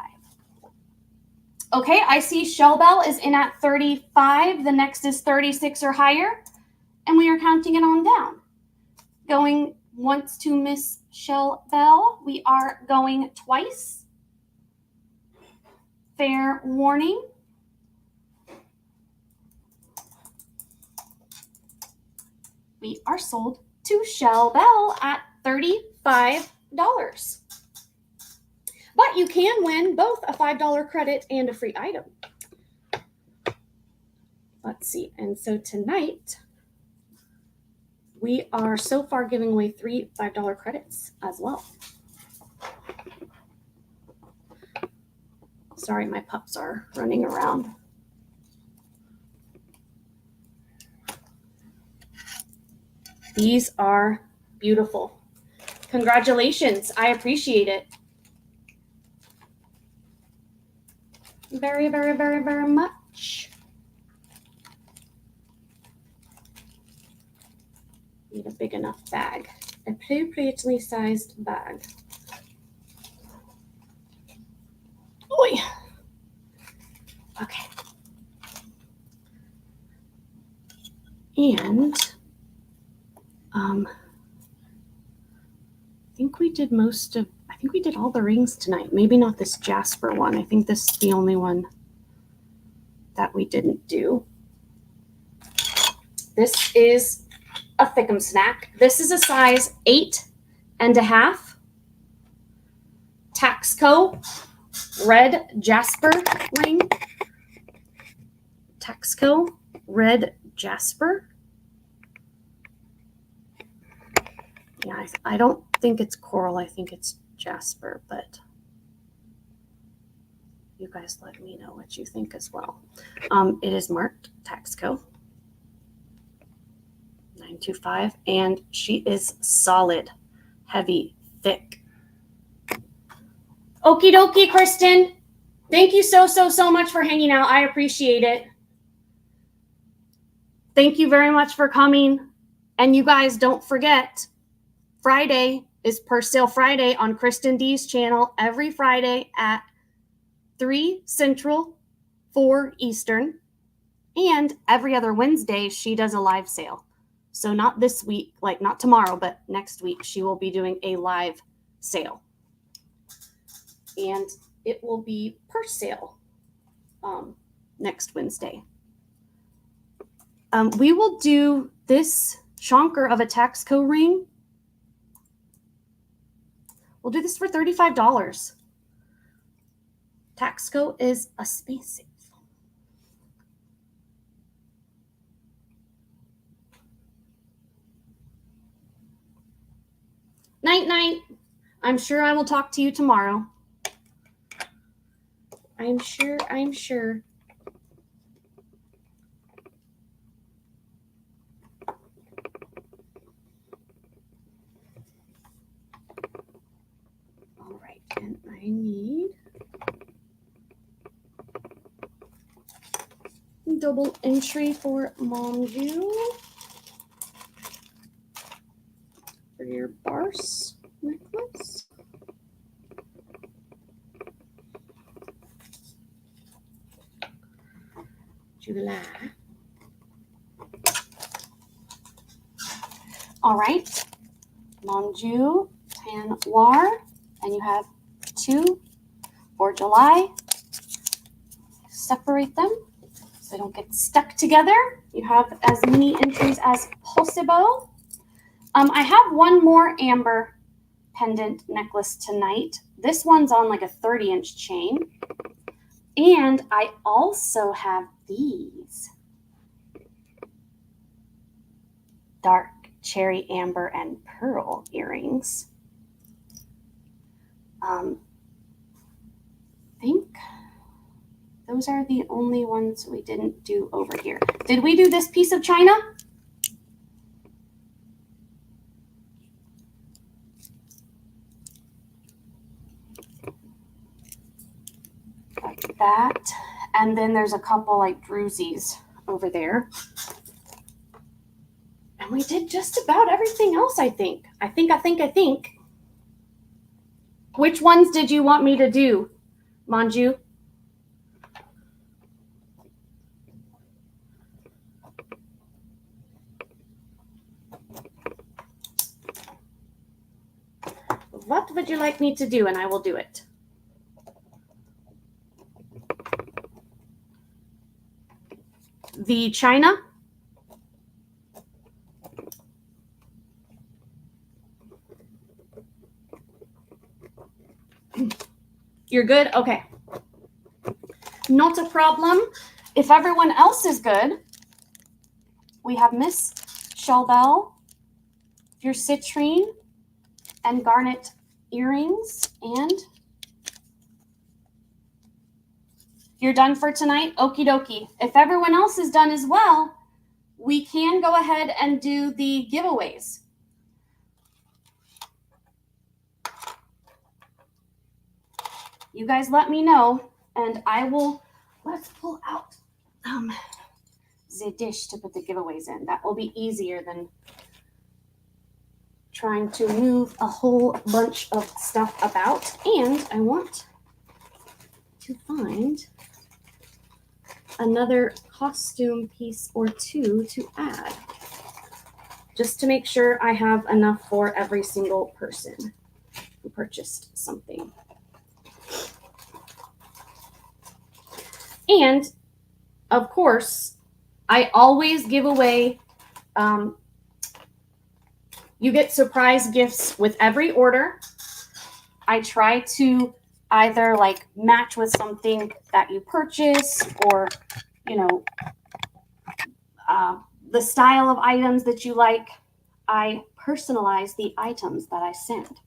Okay, I see Shell Bell is in at 35. The next is 36 or higher, and we are counting it on down. Going once to Miss Shell Bell, we are going twice. Fair warning. We are sold to Shell Bell at $35. But you can win both a $5 credit and a free item. Let's see. And so tonight, we are so far giving away 3 $5 credits as well. Sorry, my pups are running around. These are beautiful. Congratulations. I appreciate it. Very, very, very, very much. Need a big enough bag. Appropriately sized bag. Oi. Okay. And I think we did we did all the rings tonight. Maybe not this Jasper one. I think this is the only one that we didn't do. This is a Thickum snack. This is a size 8.5. Taxco red Jasper ring. Taxco red Jasper. Yeah, I don't think it's coral. I think it's Jasper, but you guys let me know what you think as well. It is marked Taxco 925, and she is solid, heavy, thick. Okie dokie, Kristen. Thank you so much for hanging out. I appreciate it. Thank you very much for coming. And you guys don't forget, Friday is Purse Sale Friday on Kristen D's channel every Friday at 3 Central, 4 Eastern. And every other Wednesday, she does a live sale. So not this week, like not tomorrow, but next week, she will be doing a live sale. And it will be Purse Sale next Wednesday. We will do this chonker of a Taxco ring. We'll do this for $35. Taxco is a expensive. Night, night. I'm sure I will talk to you tomorrow. I'm sure. All right, and I need double entry for Mom Jew for your Bars necklace. July. All right, Mom Jew, Tan Noir, and you have 2 for July. Separate them so they don't get stuck together. You have as many entries as possible. I have one more amber pendant necklace tonight. This one's on like a 30-inch chain. And I also have these dark cherry amber and pearl earrings. I think those are the only ones we didn't do over here. Did we do this piece of china? Like that. And then there's a couple like drusies over there. And we did just about everything else, I think. I think. Which ones did you want me to do, Manju? What would you like me to do? And I will do it. The china. You're good? Okay. Not a problem. If everyone else is good, we have Miss Shelbell, your citrine and garnet earrings, and you're done for tonight? Okie dokie. If everyone else is done as well, we can go ahead and do the giveaways. You guys let me know, and I will, let's pull out the dish to put the giveaways in. That will be easier than trying to move a whole bunch of stuff about. And I want to find another costume piece or two to add, just to make sure I have enough for every single person who purchased something. And of course, I always give away, you get surprise gifts with every order. I try to either like match with something that you purchase, or, you know, the style of items that you like. I personalize the items that I send.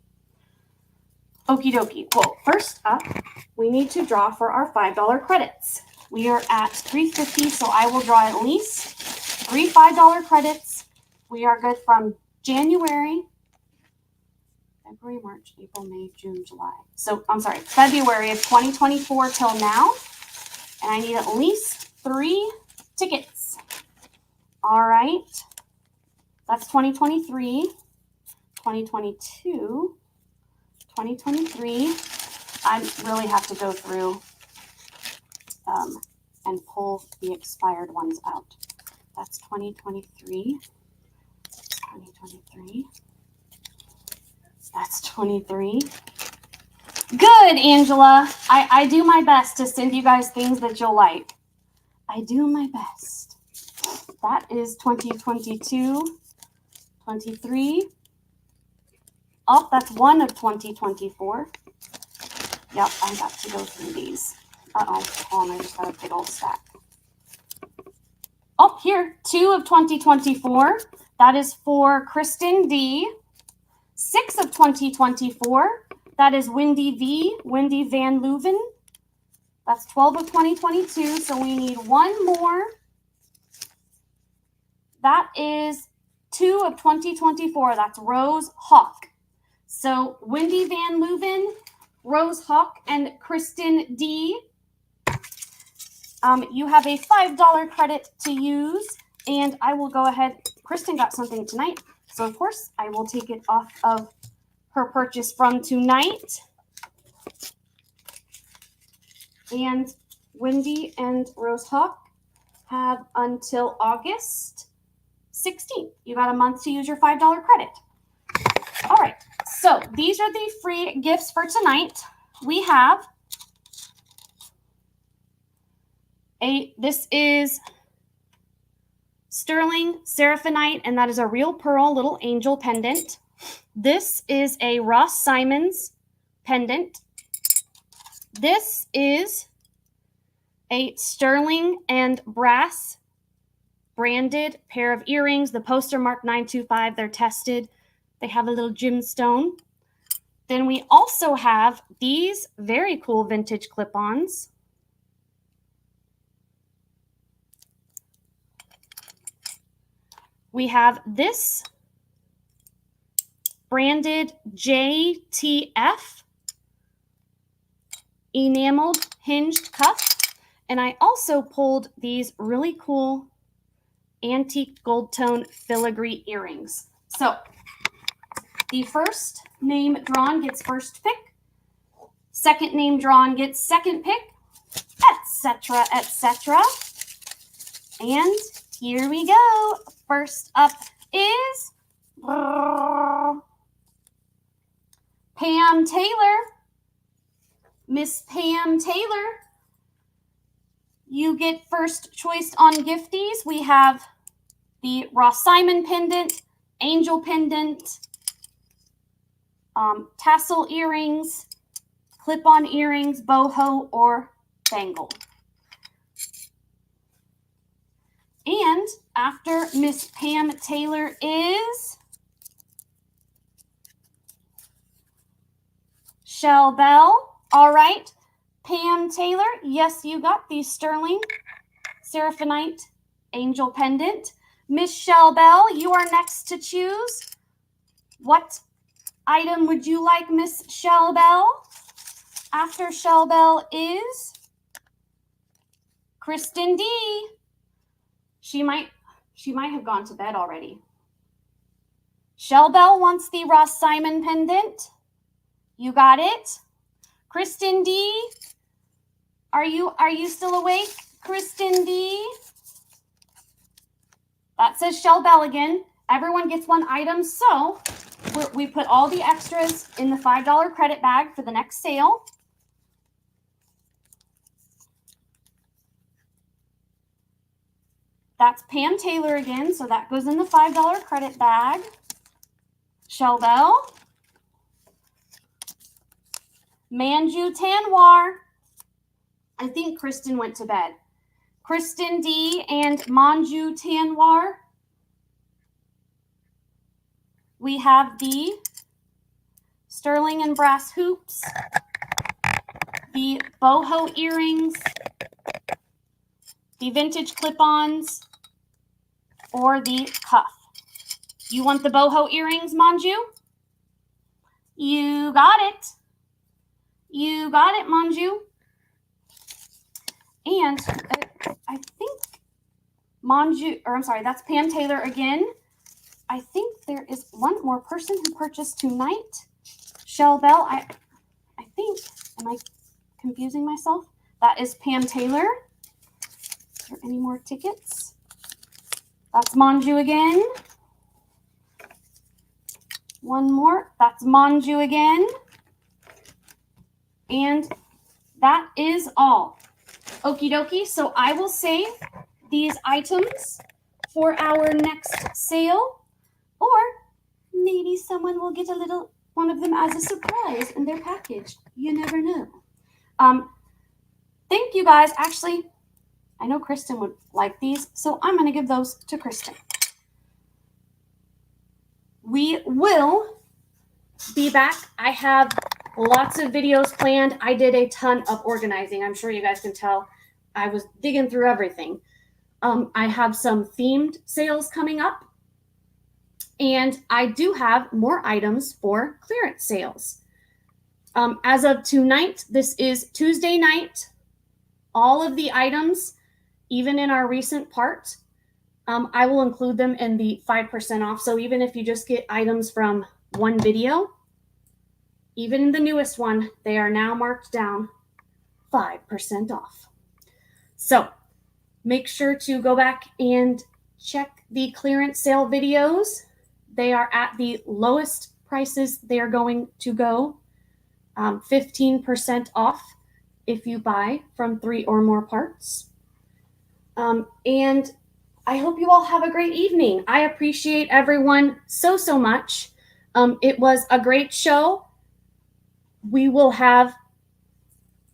Okie dokie. Well, first up, we need to draw for our $5 credits. We are at $3.50, so I will draw at least 3 $5 credits. We are good from January, February, March, April, May, June, July. So I'm sorry, February of 2024 till now. And I need at least 3 tickets. All right. That's 2023, 2022, 2023. I really have to go through and pull the expired ones out. That's 2023, 2023. That's 23. Good, Angela. I do my best to send you guys things that you'll like. I do my best. that is 2022, 23. Oh, that's one of 2024. Yep, I got to go through these. Uh-oh, hold on, I just got a big old stack. Oh, here, 2 of 2024. That is for Kristen D. 6 of 2024. That is Wendy V. Wendy Van Leuven. That's 12 of 2022. So we need one more. That is 2 of 2024. That's Rose Hawk. So Wendy Van Leuven, Rose Hawk, and Kristen D. You have a $5 credit to use, and I will go ahead. Kristen got something tonight, so of course I will take it off of her purchase from tonight. And Wendy and Rose Hawk have until August 16th. You got a month to use your $5 credit. All right, so these are the free gifts for tonight. We have this is sterling seraphonite, and that is a real pearl little angel pendant. This is a Ross Simons pendant. This is a sterling and brass branded pair of earrings. The poster mark 925. They're tested. They have a little gemstone. Then we also have these very cool vintage clip-ons. We have this branded JTF enameled hinged cuff. And I also pulled these really cool antique gold tone filigree earrings. So the first name drawn gets first pick. Second name drawn gets second pick, etc., etc. And here we go. First up is Pam Taylor. Miss Pam Taylor. You get first choice on gifties. We have the Ross Simon pendant, angel pendant, tassel earrings, clip-on earrings, boho, or bangle. And after Miss Pam Taylor is Shell Bell. All right, Pam Taylor, yes, you got the sterling seraphonite angel pendant. Miss Shell Bell, you are next to choose. What item would you like, Miss Shell Bell? After Shell Bell is Kristen D. She might have gone to bed already. Shell Bell wants the Ross Simon pendant. You got it. Kristen D, are you still awake? Kristen D. That says Shell Bell again. Everyone gets one item, so we put all the extras in the $5 credit bag for the next sale. That's Pam Taylor again, so that goes in the $5 credit bag. Shell Bell. Manju Tanwar. I think Kristen went to bed. Kristen D and Manju Tanwar. We have the sterling and brass hoops, the boho earrings, the vintage clip-ons, or the cuff. You want the boho earrings, Manju? You got it. You got it, Manju. And I think Manju, or I'm sorry, that's Pam Taylor again. I think there is one more person who purchased tonight. Shell Bell, I think, am I confusing myself? That is Pam Taylor. Is there any more tickets? That's Manju again. One more. That's Manju again. And that is all. Okie dokie. So I will save these items for our next sale, or maybe someone will get one of them as a surprise in their package. You never know. Thank you guys. Actually, I know Kristen would like these, so I'm going to give those to Kristen. We will be back. I have lots of videos planned. I did a ton of organizing. I'm sure you guys can tell I was digging through everything. I have some themed sales coming up, and I do have more items for clearance sales. As of tonight, this is Tuesday night. All of the items, even in our recent part, I will include them in the 5% off. So even if you just get items from one video, even the newest one, they are now marked down 5% off. So make sure to go back and check the clearance sale videos. They are at the lowest prices they are going to go. 15% off if you buy from 3 or more parts. And I hope you all have a great evening. I appreciate everyone so, so much. It was a great show. We will have,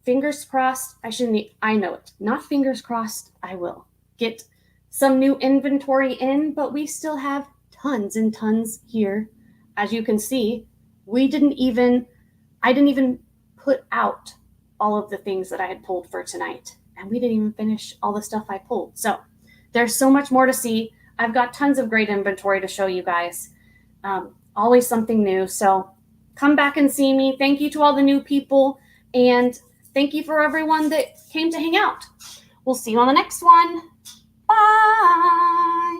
fingers crossed, I know it, not fingers crossed, I will get some new inventory in, but we still have tons and tons here. As you can see, I didn't even put out all of the things that I had pulled for tonight, and we didn't even finish all the stuff I pulled. So there's so much more to see. I've got tons of great inventory to show you guys. Always something new. So come back and see me. Thank you to all the new people, and thank you for everyone that came to hang out. We'll see you on the next one. Bye.